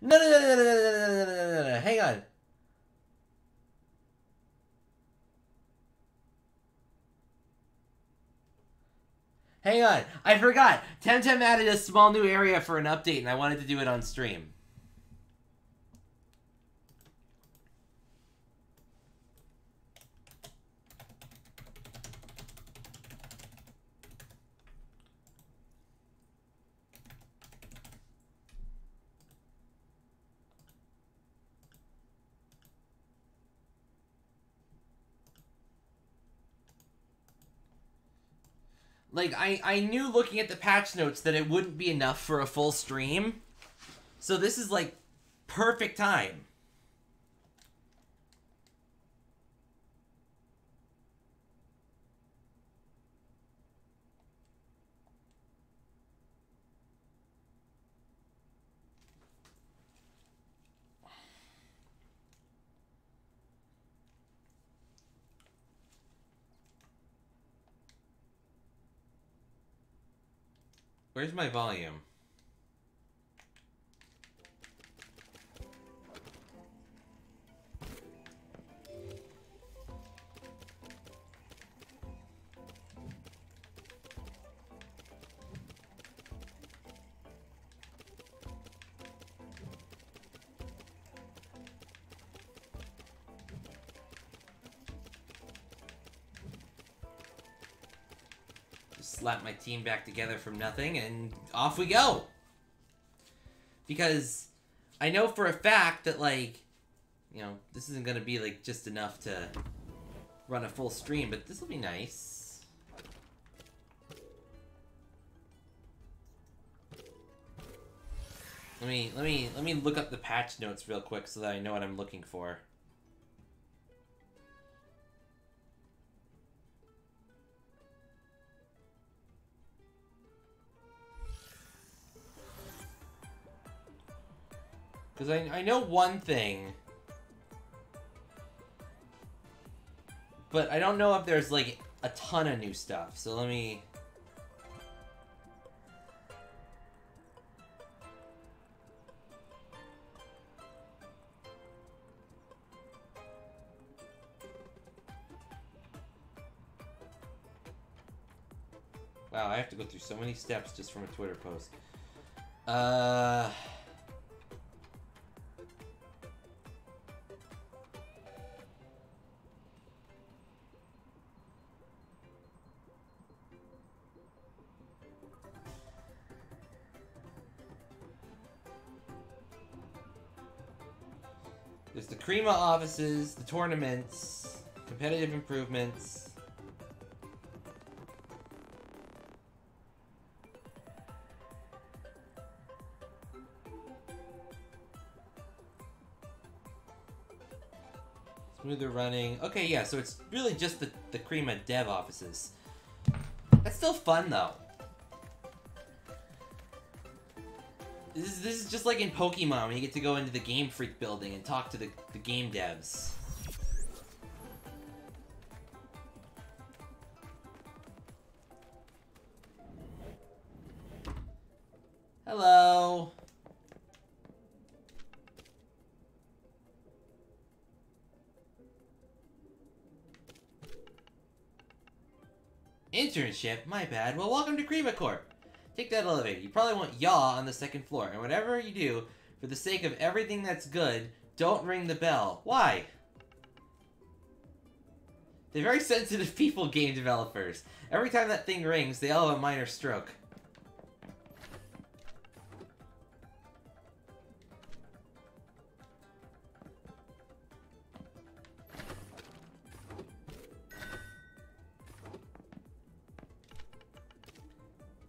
No, no, no, no, no, no, no, no, no, no, no, hang on. Hang on, I forgot. Temtem added a small new area for an update, and I wanted to do it on stream. Like, I knew looking at the patch notes that it wouldn't be enough for a full stream. So this is, like, perfect time. Where's my volume? Slap my team back together from nothing, and off we go! Because I know for a fact that, like, you know, this isn't gonna be, like, just enough to run a full stream, but this will be nice. Let me look up the patch notes real quick so that I know what I'm looking for. Because I know one thing, but I don't know if there's, like, a ton of new stuff, so let me... Wow, I have to go through so many steps just from a Twitter post. There's the Crema offices, the tournaments, competitive improvements. Smoother running. Okay, yeah, so it's really just the Crema dev offices. That's still fun, though. This is just like in Pokemon, when you get to go into the Game Freak building and talk to the game devs. Hello. Internship? My bad. Well, welcome to Crema Corp. Take that elevator. You probably want yaw on the second floor. And whatever you do, for the sake of everything that's good, don't ring the bell. Why? They're very sensitive people, game developers. Every time that thing rings, they all have a minor stroke.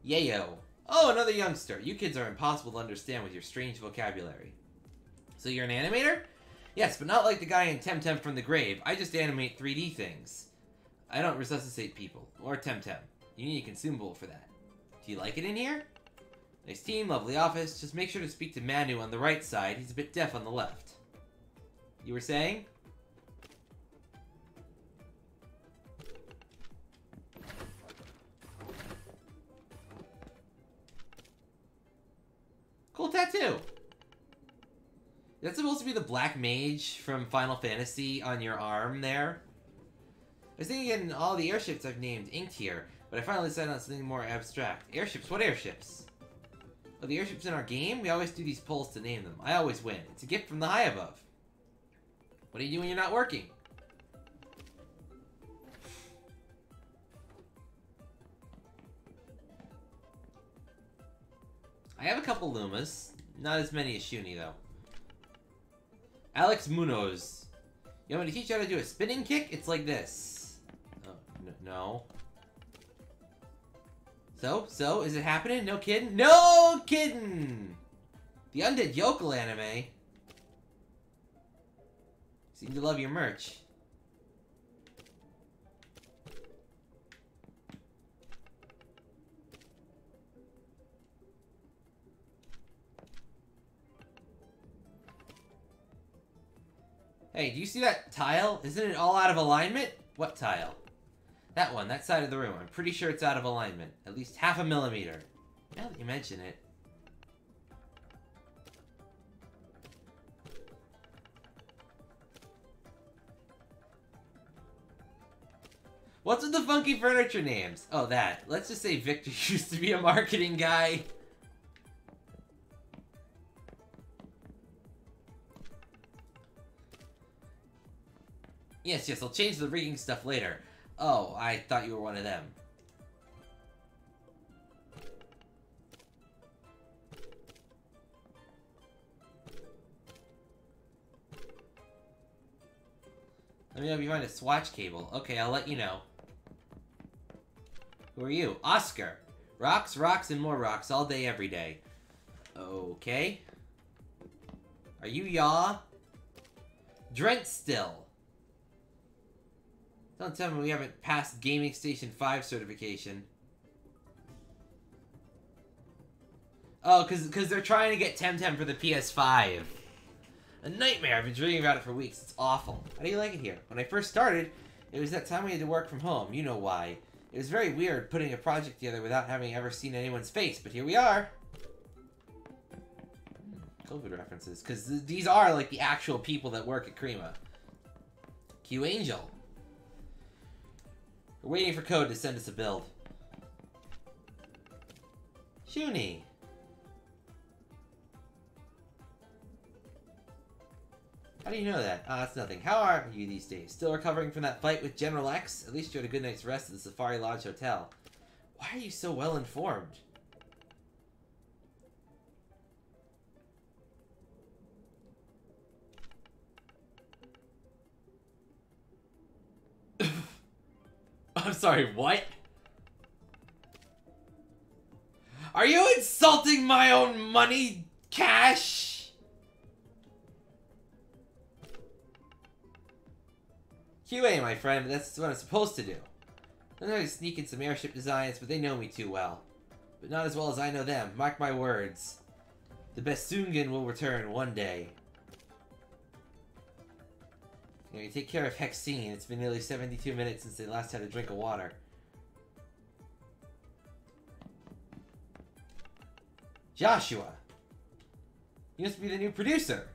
Yayo. Oh, another youngster. You kids are impossible to understand with your strange vocabulary. So you're an animator? Yes, but not like the guy in Temtem from the Grave. I just animate 3D things. I don't resuscitate people. Or Temtem. You need a consumable for that. Do you like it in here? Nice team, lovely office. Just make sure to speak to Manu on the right side. He's a bit deaf on the left. You were saying? tattoo? That's supposed to be the Black Mage from Final Fantasy on your arm there. I was thinking all the airships I've named inked here, but I finally decided on something more abstract. Airships? What airships? Oh, the airships in our game? We always do these polls to name them. I always win. It's a gift from the high above. What do you do when you're not working? I have a couple Lumas. Not as many as Shuni, though. Alex Munoz. You want me to teach you how to do a spinning kick? It's like this. Oh, no. So, is it happening? No kidding? No kidding! The Undead Yokel anime. Seem to love your merch. Hey, do you see that tile? Isn't it all out of alignment? What tile? That one, that side of the room. I'm pretty sure it's out of alignment. At least half a millimeter. Now that you mention it. What's with the funky furniture names? Oh, that. Let's just say Victor used to be a marketing guy. Yes, I'll change the rigging stuff later. Oh, I thought you were one of them. Let me know if you find a swatch cable. Okay, I'll let you know. Who are you? Oscar. Rocks, rocks, and more rocks all day, every day. Okay. Are you Yaw? Drent still. Don't tell me we haven't passed Gaming Station 5 certification. Oh, because they're trying to get Temtem for the PS5. A nightmare. I've been dreaming about it for weeks. It's awful. How do you like it here? When I first started, it was that time we had to work from home. You know why. It was very weird putting a project together without having ever seen anyone's face, but here we are. COVID references, because these are like the actual people that work at Crema. Q Angel. We're waiting for Code to send us a build. Shuni. How do you know that? Ah, that's nothing. How are you these days? Still recovering from that fight with General X? At least you had a good night's rest at the Safari Lodge Hotel. Why are you so well informed? I'm sorry, what? Are you insulting my own money, Cash? QA, my friend, that's what I'm supposed to do. I know I sneak in some airship designs, but they know me too well. But not as well as I know them, mark my words. The Besungan will return one day. You take care of Hexene. It's been nearly 72 minutes since they last had a drink of water. Joshua! You must be the new producer!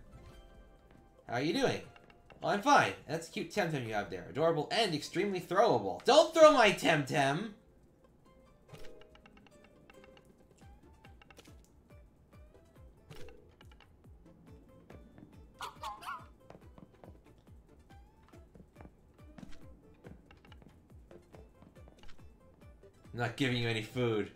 How are you doing? Well, I'm fine. That's a cute Temtem you have there. Adorable and extremely throwable. Don't throw my Temtem! I'm not giving you any food.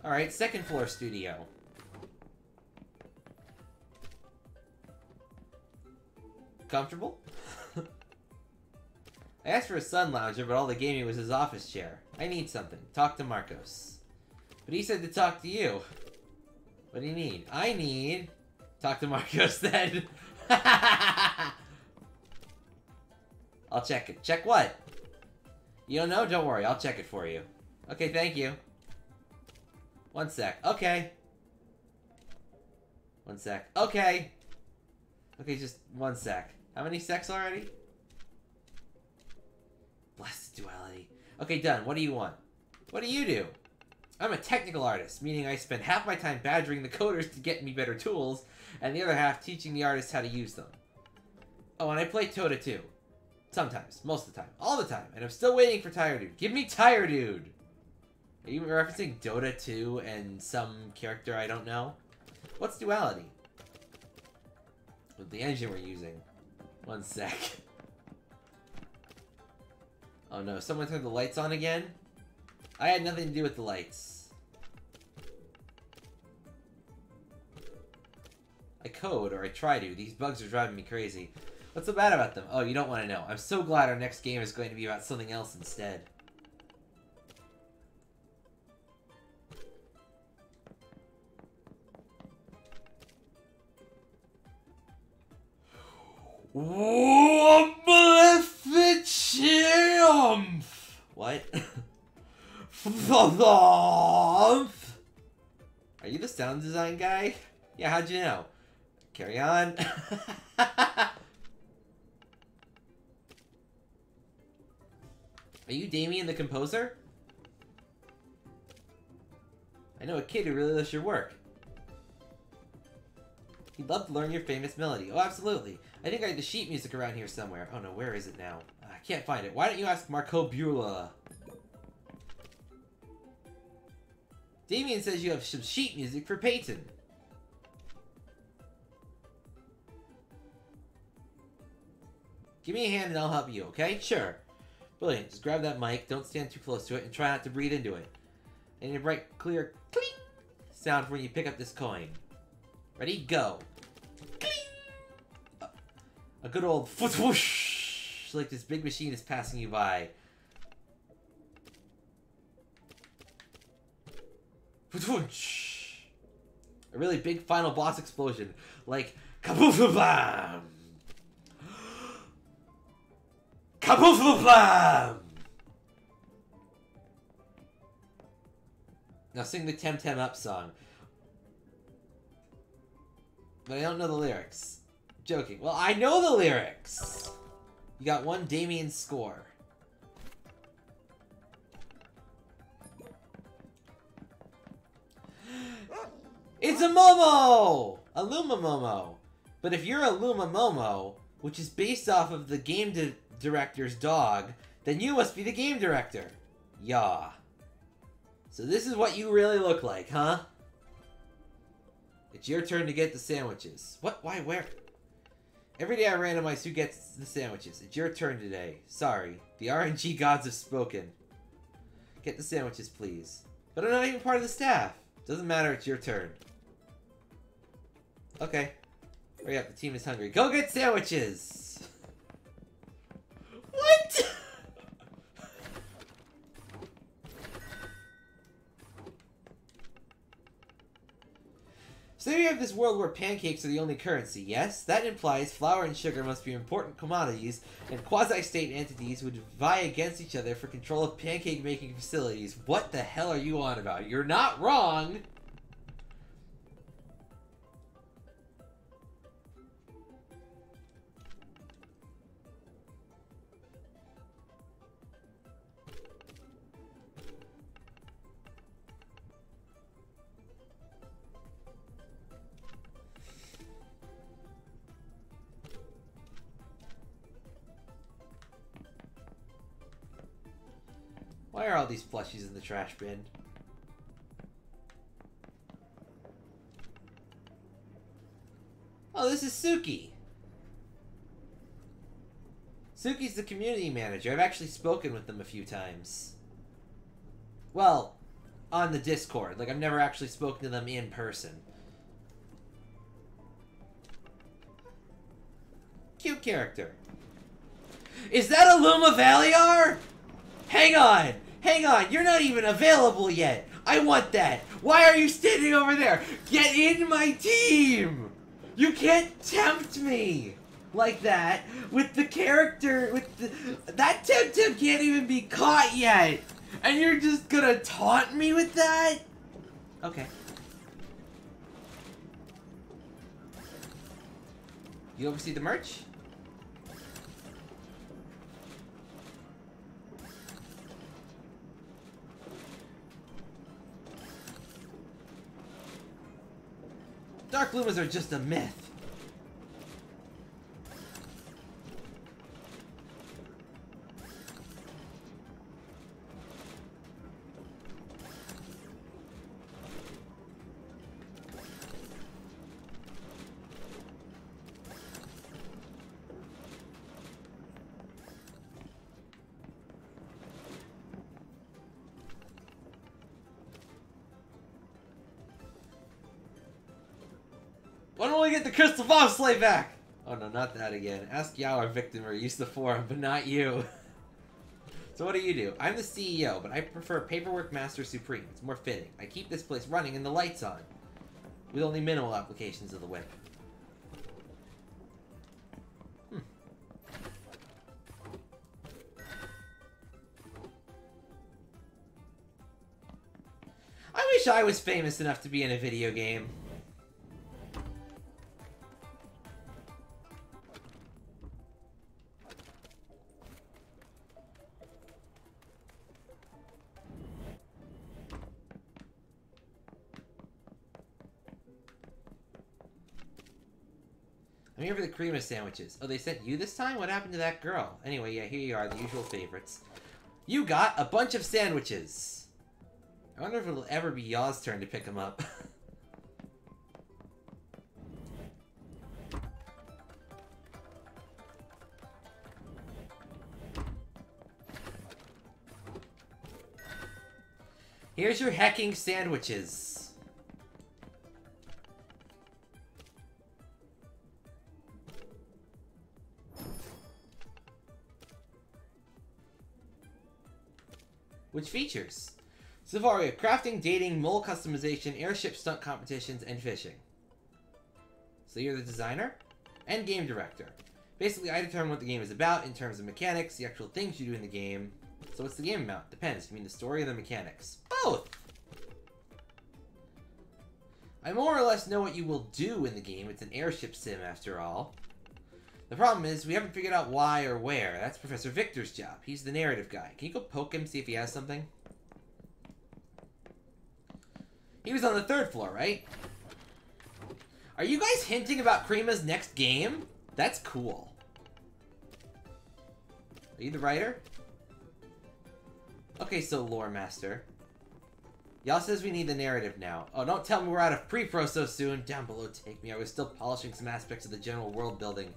Alright, second floor studio. Comfortable? I asked for a sun lounger, but all the gaming was his office chair. I need something. Talk to Marcos. But he said to talk to you. What do you need? I need... Talk to Marcos then. I'll check it. Check what? You don't know? Don't worry. I'll check it for you. Okay, thank you. 1 sec. Okay. 1 sec. Okay. Okay, just 1 sec. How many secs already? Blessed duality. Okay, done. What do you want? What do you do? I'm a technical artist, meaning I spend half my time badgering the coders to get me better tools, and the other half teaching the artists how to use them. Oh, and I play Dota too. Sometimes. Most of the time. All the time. And I'm still waiting for Tire Dude. Give me Tire Dude! Are you referencing Dota 2 and some character I don't know? What's duality? With the engine we're using. 1 sec. Oh no, someone turned the lights on again? I had nothing to do with the lights. I code, or I try to. These bugs are driving me crazy. What's so bad about them? Oh, you don't want to know. I'm so glad our next game is going to be about something else instead. What? Are you the sound design guy? Yeah, how'd you know? Carry on. Are you Damien the composer? I know a kid who really loves your work. He'd love to learn your famous melody. Oh, absolutely. I think I had the sheet music around here somewhere. Oh no, where is it now? I can't find it. Why don't you ask Marco Bula? Damien says you have some sheet music for Peyton. Give me a hand and I'll help you, okay? Sure. Brilliant. Just grab that mic, don't stand too close to it, and try not to breathe into it. And a bright, clear, cling sound when you pick up this coin. Ready? Go. Cling! A good old foot whoosh, like this big machine is passing you by. Foot whoosh. A really big final boss explosion, like kaboof-a-bam! Kaboof-a-bam! Now sing the Temtem Up song. But I don't know the lyrics. Joking. Well, I know the lyrics! You got 1 Damien score. It's a Momo! A Luma Momo. But if you're a Luma Momo, which is based off of the game director's dog, then you must be the game director. Yeah. So this is what you really look like, huh? It's your turn to get the sandwiches. What? Why? Where? Every day I randomize who gets the sandwiches. It's your turn today. Sorry. The RNG gods have spoken. Get the sandwiches, please. But I'm not even part of the staff. Doesn't matter, it's your turn. Okay. Hurry up, the team is hungry. Go get sandwiches! What? So you have this world where pancakes are the only currency, yes? That implies flour and sugar must be important commodities, and quasi-state entities would vie against each other for control of pancake-making facilities. What the hell are you on about? You're not wrong! Why are all these plushies in the trash bin? Oh, this is Suki! Suki's the community manager. I've actually spoken with them a few times. Well, on the Discord. Like, I've never actually spoken to them in person. Cute character. Is that a Luma Valiar? Hang on! Hang on! You're not even available yet! I want that! Why are you standing over there? Get in my team! You can't tempt me! Like that, with the character, with the... That Temtem can't even be caught yet! And you're just gonna taunt me with that? Okay. You oversee the merch? Dark Lumas are just a myth. When will we get the Crystal Bobsleigh back? Oh no, not that again. Ask Yao, our victim, or use the forum, but not you. So what do? I'm the CEO, but I prefer Paperwork Master Supreme. It's more fitting. I keep this place running and the lights on, with only minimal applications of the whip. I wish I was famous enough to be in a video game. I'm here for the cream of sandwiches. Oh, they sent you this time? What happened to that girl? Anyway, yeah, here you are, the usual favorites. You got a bunch of sandwiches. I wonder if it'll ever be Yaw's turn to pick them up. Here's your hecking sandwiches. Which features? So far we have crafting, dating, mole customization, airship stunt competitions, and fishing. So you're the designer? And game director. Basically, I determine what the game is about in terms of mechanics, the actual things you do in the game. So what's the game about? Depends. You mean the story or the mechanics? Both! I more or less know what you will do in the game. It's an airship sim, after all. The problem is, we haven't figured out why or where. That's Professor Victor's job. He's the narrative guy. Can you go poke him, see if he has something? He was on the 3rd floor, right? Are you guys hinting about Krima's next game? That's cool. Are you the writer? Okay, so lore master. Y'all says we need the narrative now. Oh, don't tell me we're out of pre-pro so soon. Down below, take me. I was still polishing some aspects of the general world building.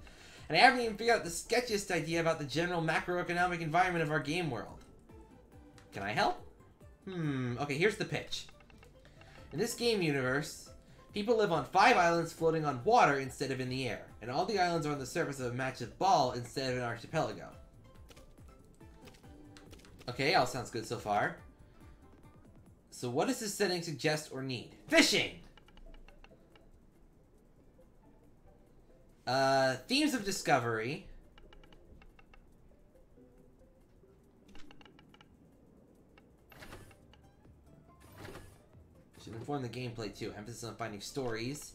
And I haven't even figured out the sketchiest idea about the general macroeconomic environment of our game world. Can I help? Okay, here's the pitch. In this game universe, people live on 5 islands floating on water instead of in the air. And all the islands are on the surface of a massive ball instead of an archipelago. Okay, all sounds good so far. So what does this setting suggest or need? Fishing! Themes of discovery. Should inform the gameplay too. Emphasis on finding stories.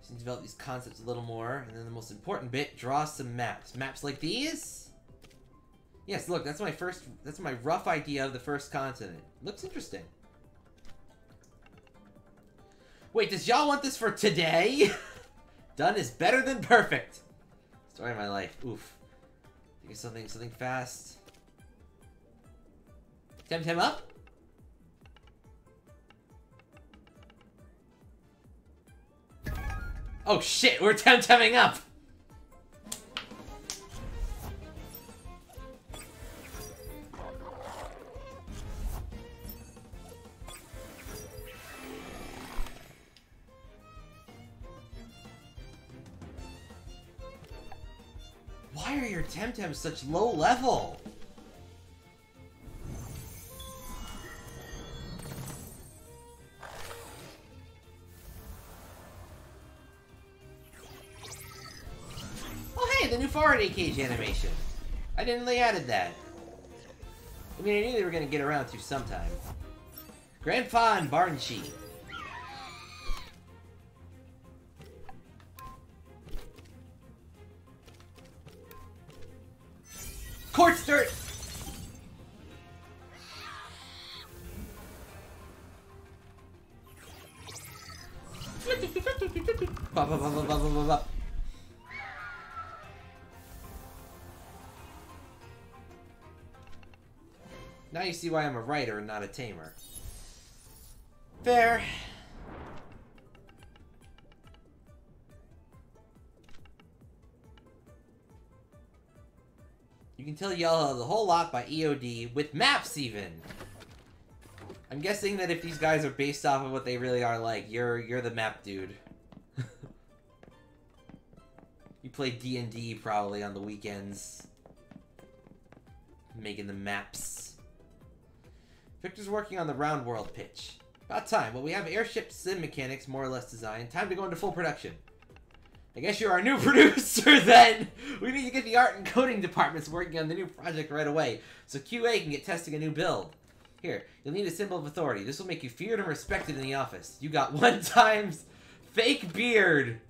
Should develop these concepts a little more. And then the most important bit, draw some maps. Maps like these? Yes, look, that's my rough idea of the first continent. Looks interesting. Wait, does y'all want this for today? Done is better than perfect. Story of my life. Oof. Think of something fast. Temtem up? Oh shit, we're temtemming up! Why are your Temtems such low level? Oh hey, the new Faraday cage animation. I didn't know they added that. I mean, I knew they were going to get around to sometime. Grandpa and Barnshee. Scorched Earth! Bop, bop, bop, bop, bop, bop, bop. Now you see why I'm a writer and not a tamer. Fair. You can tell Yellow the whole lot by EOD, with maps even! I'm guessing that if these guys are based off of what they really are like, you're the map dude. You play D&D probably on the weekends. Making the maps. Victor's working on the round world pitch. About time. Well, we have airship sim mechanics more or less designed. Time to go into full production. I guess you're our new producer then! We need to get the art and coding departments working on the new project right away, so QA can get testing a new build. Here, you'll need a symbol of authority. This will make you feared and respected in the office. You got 1 times fake beard!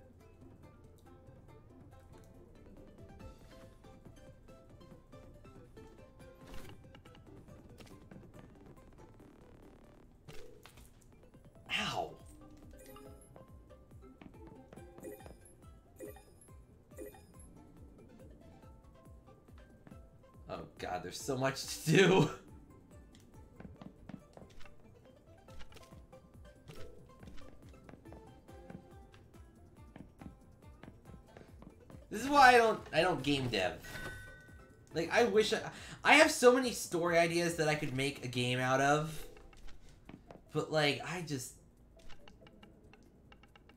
Ow! Oh god, there's so much to do. This is why I don't game dev. Like, I wish I have so many story ideas that I could make a game out of. But like,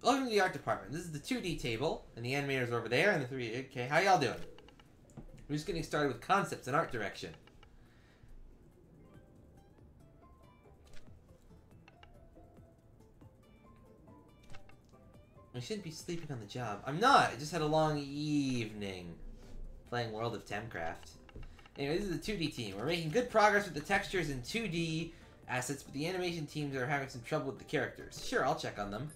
welcome to the art department. This is the 2D table, and the animators are over there, and the 3D. Okay, how y'all doing? We're just getting started with concepts and art direction. I shouldn't be sleeping on the job. I'm not! I just had a long evening playing World of Temcraft. Anyway, this is the 2D team. We're making good progress with the textures and 2D assets, but the animation teams are having some trouble with the characters. Sure, I'll check on them.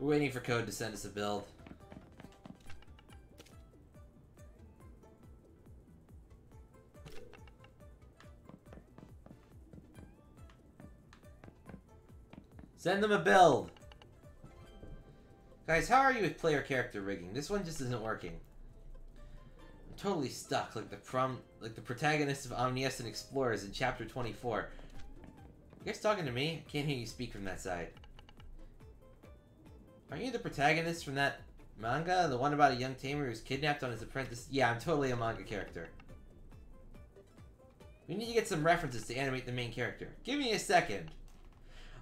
We're waiting for Code to send us a build. Send them a build! Guys, how are you with player character rigging? This one just isn't working. I'm totally stuck, like the protagonist of Omniscient Explorers in Chapter 24. You guys talking to me? I can't hear you speak from that side. Aren't you the protagonist from that manga? The one about a young tamer who's kidnapped on his apprentice? Yeah, I'm totally a manga character. We need to get some references to animate the main character. Give me a second.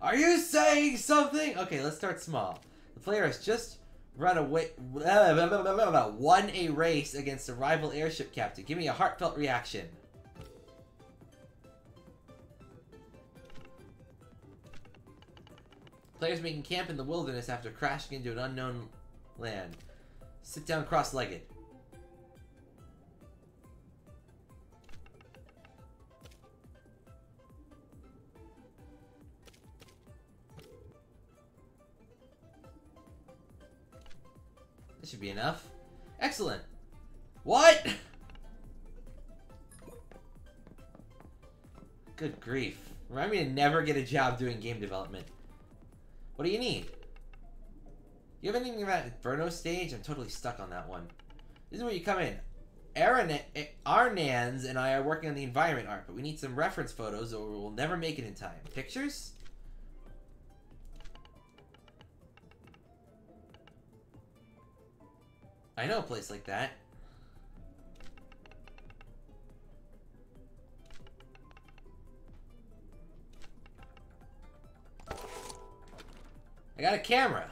Are you saying something? Okay, let's start small. The player has just won a race against a rival airship captain. Give me a heartfelt reaction. Players making camp in the wilderness after crashing into an unknown land. Sit down cross-legged. This should be enough. Excellent. What? Good grief. Remind me to never get a job doing game development. What do you need? You have anything about Inferno stage? I'm totally stuck on that one. This is where you come in. Arnans and I are working on the environment art, but we need some reference photos or we'll never make it in time. Pictures? I know a place like that. I got a camera.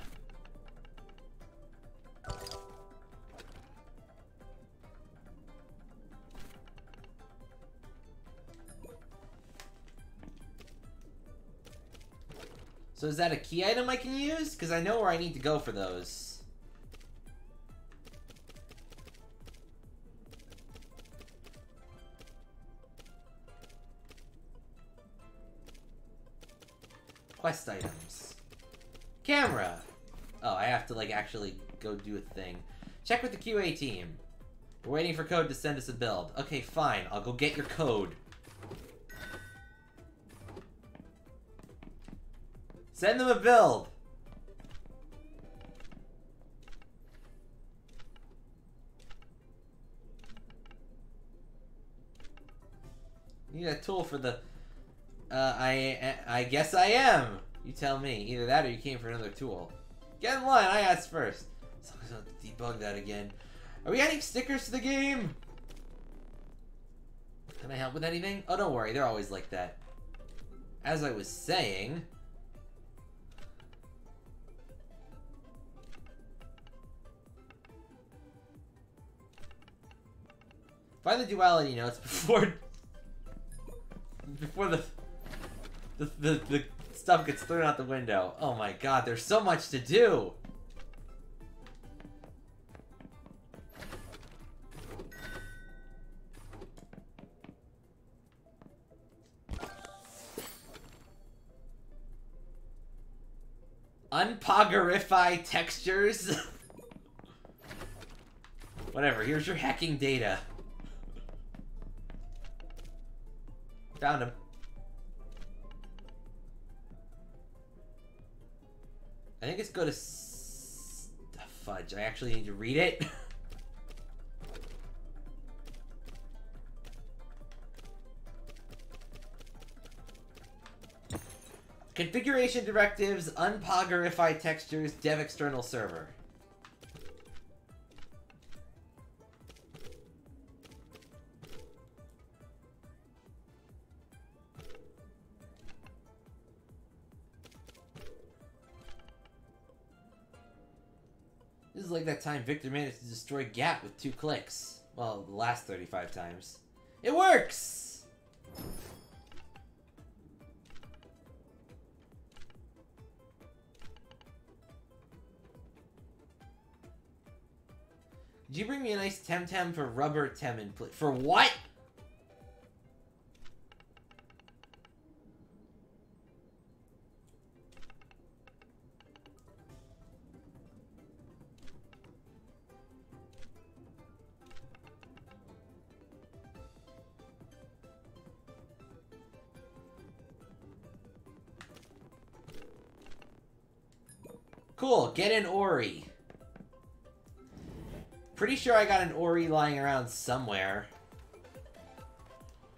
So is that a key item I can use? Because I know where I need to go for those. Quest items. Camera! Oh, I have to, like, actually go do a thing. Check with the QA team. We're waiting for Code to send us a build. Okay, fine. I'll go get your code. Send them a build! You need a tool for the... I guess I am! You tell me. Either that or you came for another tool. Get in line, I asked first. As long as I don't have to debug that again. Are we adding stickers to the game? Can I help with anything? Oh, don't worry, they're always like that. As I was saying... Find the duality notes before the stuff gets thrown out the window. Oh my god, there's so much to do! Unpogerify textures? Whatever, here's your hacking data. Found him. I think it's go to fudge. I actually need to read it. Configuration directives, unpogerify textures, dev external server. This is like that time Victor managed to destroy Gap with 2 clicks. Well, the last 35 times. It works! Did you bring me a nice Temtem for rubber Temin, please? For what? Cool, get an Ori. Pretty sure I got an Ori lying around somewhere.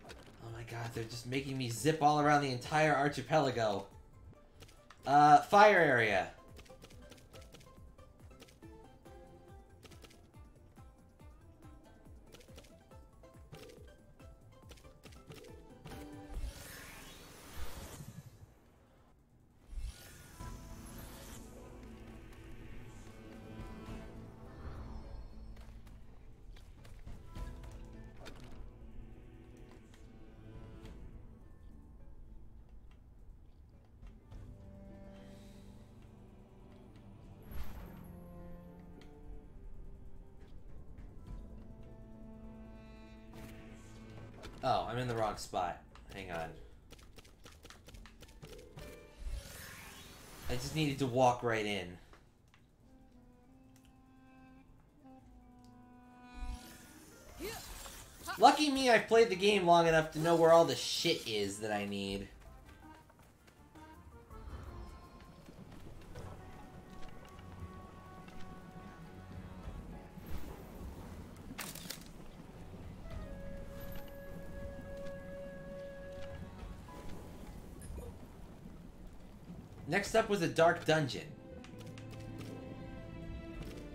Oh my god, they're just making me zip all around the entire archipelago. Fire area. Oh, I'm in the wrong spot. Hang on. I just needed to walk right in. Lucky me, I've played the game long enough to know where all the shit is that I need. Next up was a dark dungeon.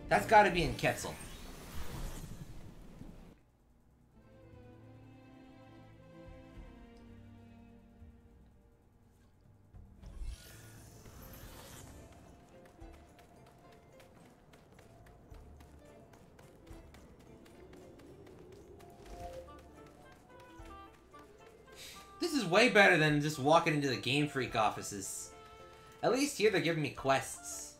That's gotta be in Quetzal. This is way better than just walking into the Game Freak offices. At least here they're giving me quests.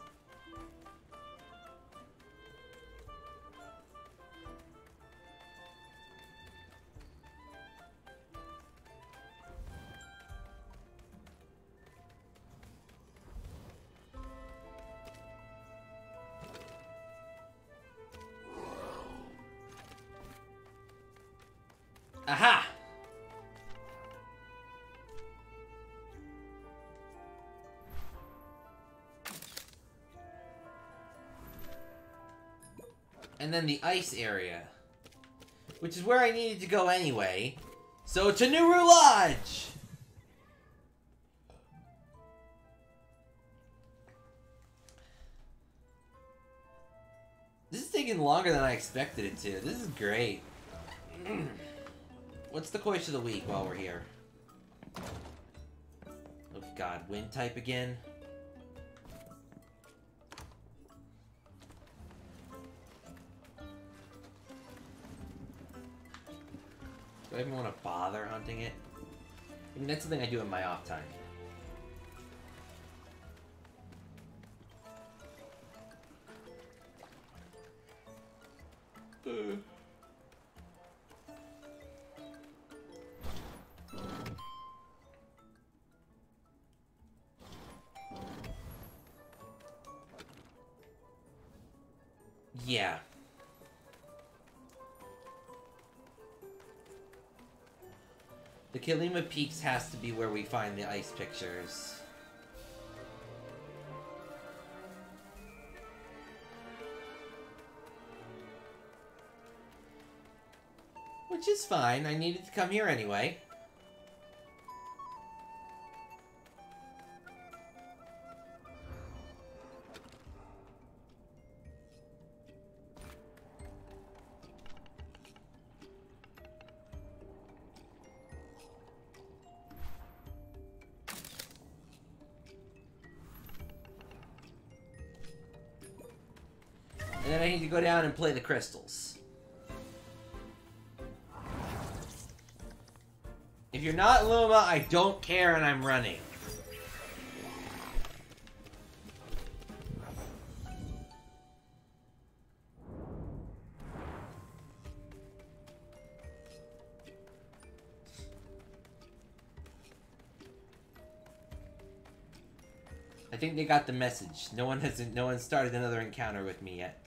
Aha! And then the ice area. Which is where I needed to go anyway. So, to Nuru Lodge! This is taking longer than I expected it to. This is great. What's the question of the week while we're here? Oh god, wind type again? Do I even want to bother hunting it? I mean, that's something I do in my off time. Yeah. The Kilima Peaks has to be where we find the ice pictures. Which is fine, I needed to come here anyway. And then I need to go down and play the crystals. If you're not Luma, I don't care and I'm running. I think they got the message. No one started another encounter with me yet.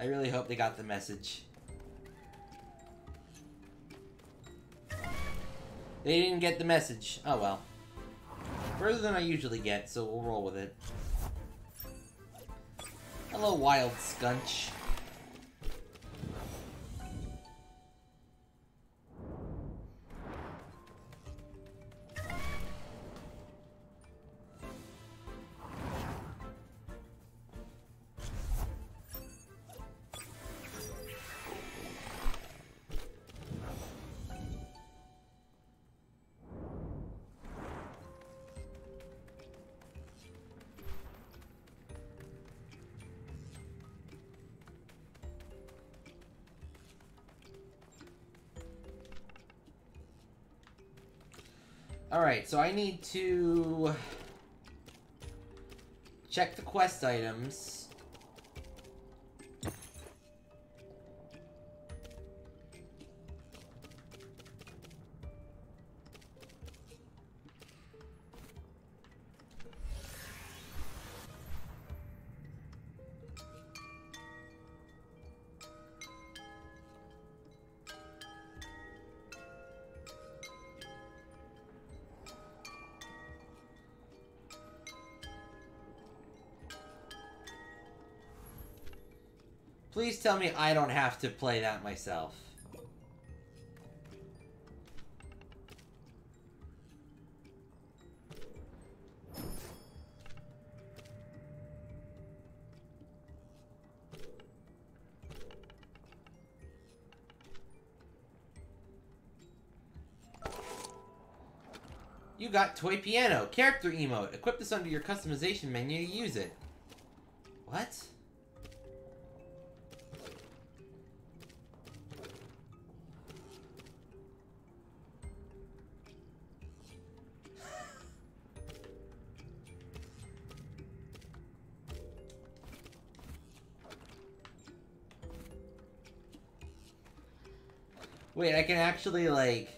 I really hope they got the message. They didn't get the message. Oh well. Further than I usually get, so we'll roll with it. Hello, wild skunch. Alright, so I need to check the quest items. Please tell me I don't have to play that myself. You got Toy Piano, character emote. Equip this under your customization menu to use it. What? Wait, I can actually, like...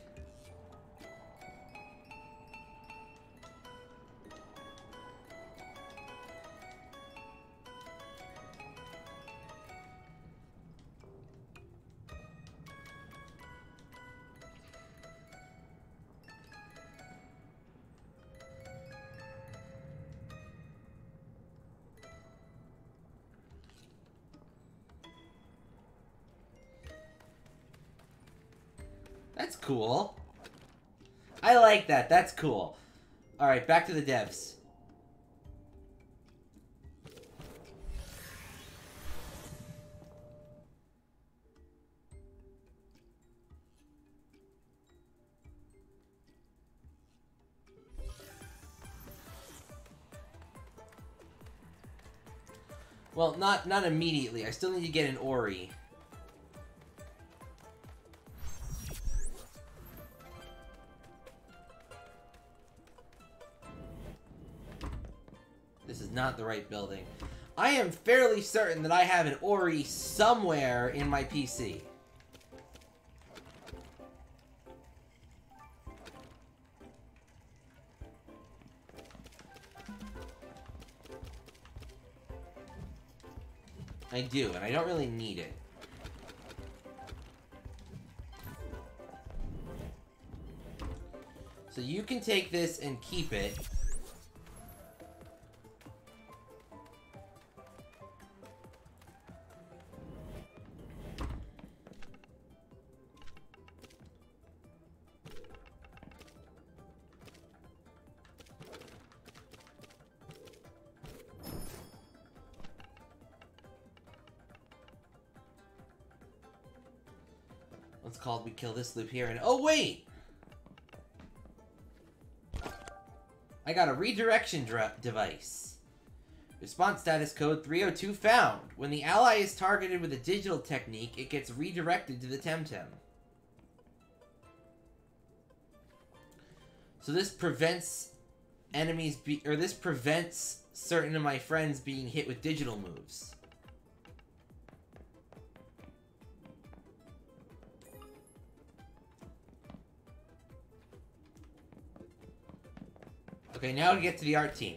That's cool. I like that. That's cool. Alright, back to the devs. Well, not immediately. I still need to get an Ori. This is not the right building. I am fairly certain that I have an Ori somewhere in my PC. I do, and I don't really need it. So you can take this and keep it. What's called we kill this loop here and oh wait! I got a redirection device. Response status code 302 found. When the ally is targeted with a digital technique, it gets redirected to the Temtem. So this prevents enemies this prevents certain of my friends being hit with digital moves. Okay, now we get to the art team.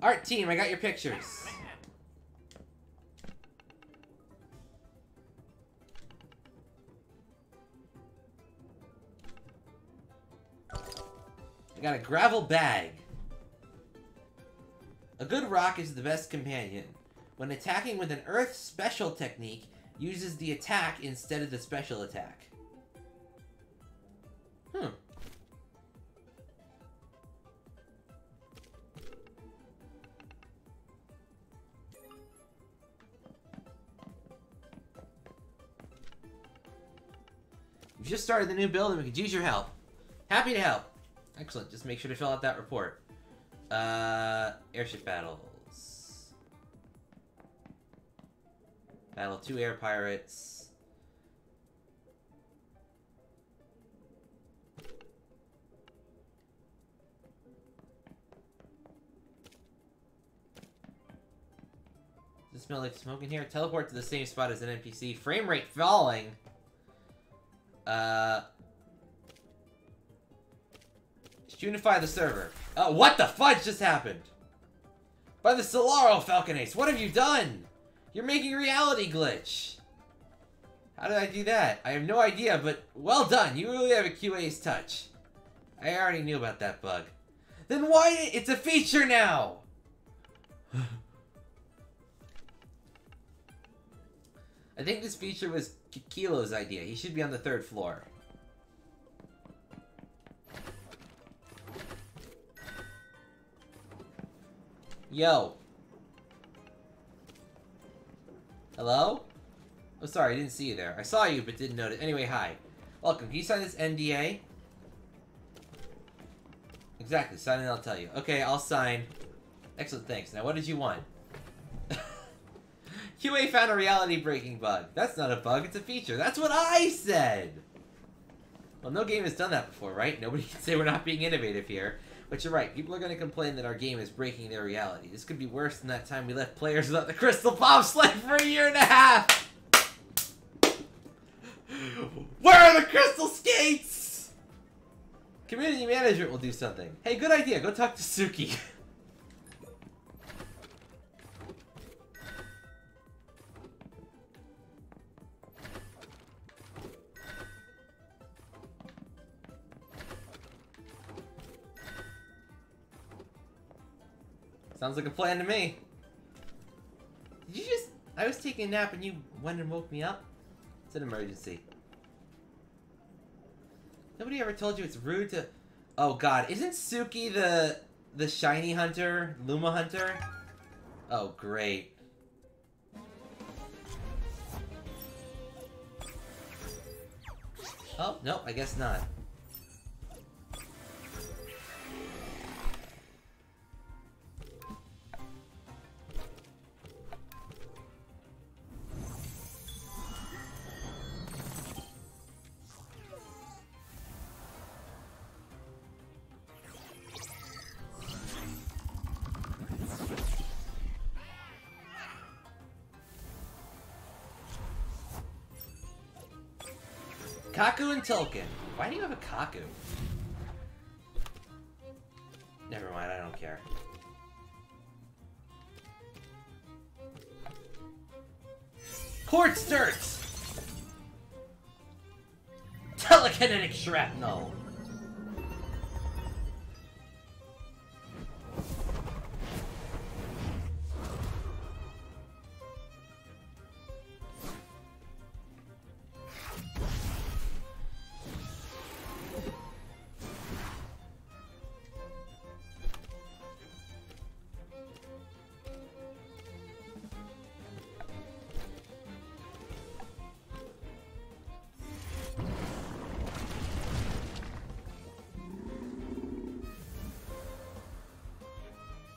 Art team, I got your pictures. I got a gravel bag. A good rock is the best companion. When attacking with an earth special technique, uses the attack instead of the special attack. We've just started the new build and we could use your help. Happy to help. Excellent. Just make sure to fill out that report. Airship battles. Battle 2 air pirates. Does it smell like smoke in here? Teleport to the same spot as an NPC. Frame rate falling. Unify the server. What the fudge just happened? By the Solaro Falcon Ace, what have you done? You're making a reality glitch. How did I do that? I have no idea, but well done. You really have a QA's touch. I already knew about that bug. Then why? It's a feature now! I think this feature was Kilo's idea. He should be on the 3rd floor. Yo. Hello? Oh, sorry, I didn't see you there. I saw you, but didn't notice. Anyway, hi. Welcome. Can you sign this NDA? Exactly. Sign and I'll tell you. Okay, I'll sign. Excellent, thanks. Now, what did you want? QA found a reality-breaking bug. That's not a bug, it's a feature. That's what I said! Well, no game has done that before, right? Nobody can say we're not being innovative here. But you're right, people are going to complain that our game is breaking their reality. This could be worse than that time we left players without the Crystal Bobsled for a year and a half! Where are the crystal skates? Community management will do something. Hey, good idea, go talk to Suki. Sounds like a plan to me. Did you just... I was taking a nap and you went and woke me up? It's an emergency. Nobody ever told you it's rude to... Oh god, isn't Suki the shiny hunter? Luma hunter? Oh, great. Oh, no, I guess not. Kaku and Tulkin. Why do you have a Kaku? Never mind, I don't care. Quartz dirt! Telekinetic shrapnel!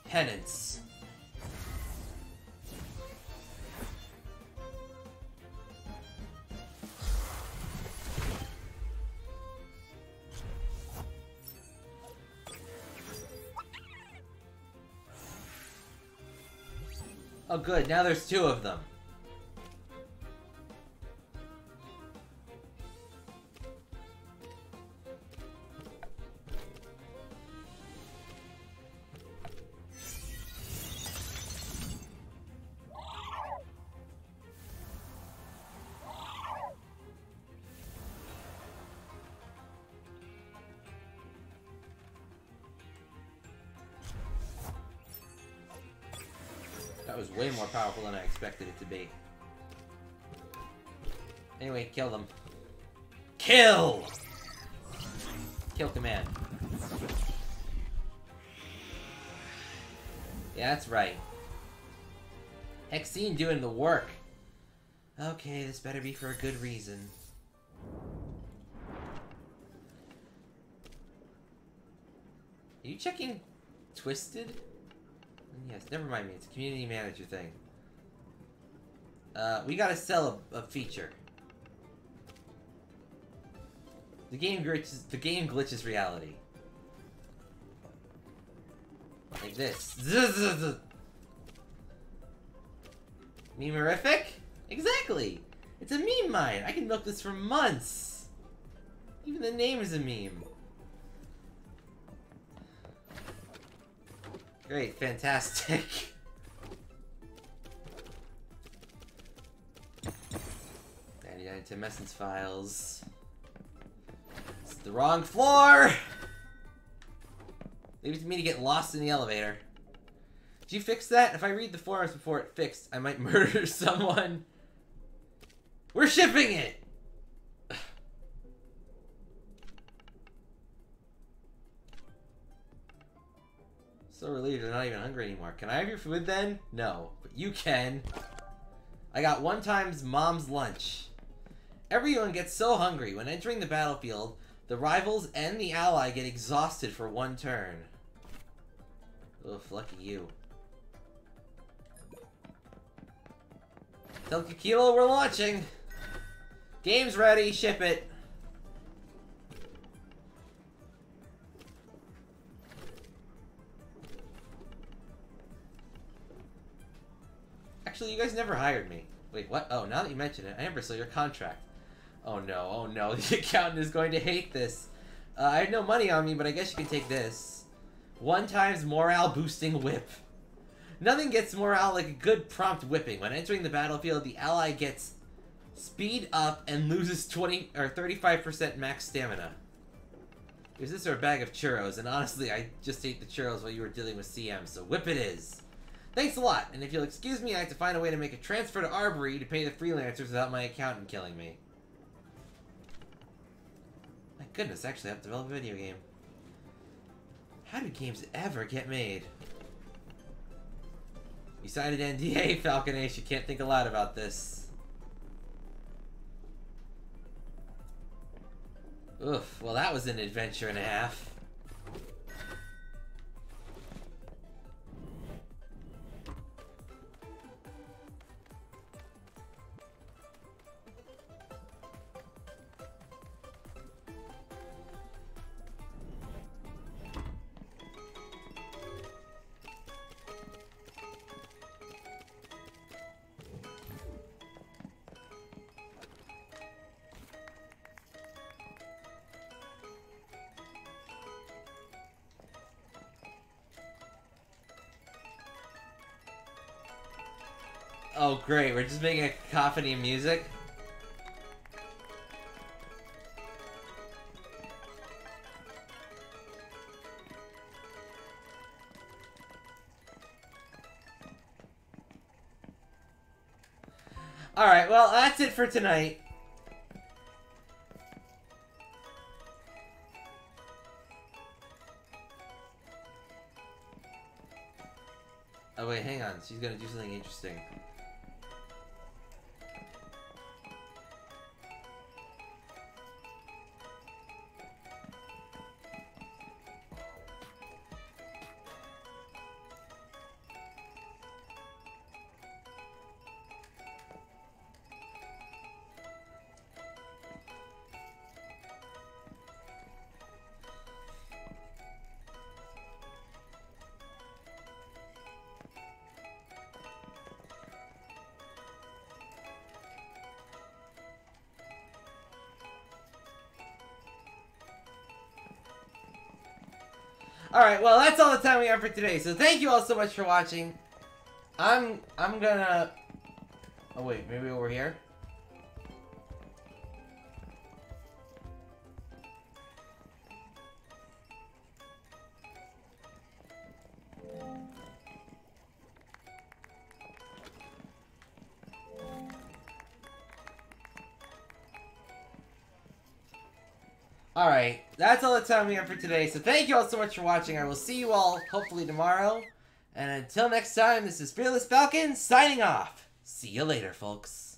Penance. Oh good, now there's two of them. That was way more powerful than I expected it to be. Anyway, kill them. Kill! Kill command. Yeah, that's right. Hexene doing the work. Okay, this better be for a good reason. Are you checking Twisted? Yes, never mind me. It's a community manager thing. We gotta sell a feature. The game glitches reality. Like this. Memerific? Exactly! It's a meme mine! I can milk this for months! Even the name is a meme. Great, fantastic. 99 Temessence files. It's the wrong floor! Leave it to me to get lost in the elevator. Did you fix that? If I read the forums before it fixed, I might murder someone. We're shipping it! So relieved I'm not even hungry anymore. Can I have your food then? No, but you can. I got one time's mom's lunch. Everyone gets so hungry when entering the battlefield, the rivals and the ally get exhausted for one turn. Oof, lucky you. Tell Kikilo we're launching. Game's ready, ship it. Actually, you guys never hired me. Wait, what? Oh, now that you mention it, I never saw your contract. Oh no, the accountant is going to hate this. I had no money on me, but I guess you can take this. 1 times morale boosting whip. Nothing gets morale like a good prompt whipping. When entering the battlefield, the ally gets speed up and loses 20 or 35% max stamina. Is this or a bag of churros? And honestly, I just ate the churros while you were dealing with CM, so whip it is. Thanks a lot, and if you'll excuse me, I have to find a way to make a transfer to Arbory to pay the freelancers without my accountant killing me. My goodness, actually, I have to develop a video game. How do games ever get made? You signed an NDA, Falcon Ace. You can't think aloud about this. Oof, well that was an adventure and a half. Oh great, we're just making a cacophony of music? Alright, well that's it for tonight. Oh wait, hang on, she's gonna do something interesting. Alright, well that's all the time we have for today, so thank you all so much for watching. I'm gonna... Oh wait, maybe over here? Alright, that's all the time we have for today, so thank you all so much for watching. I will see you all, hopefully tomorrow. And until next time, this is Fearless Falcon, signing off. See you later, folks.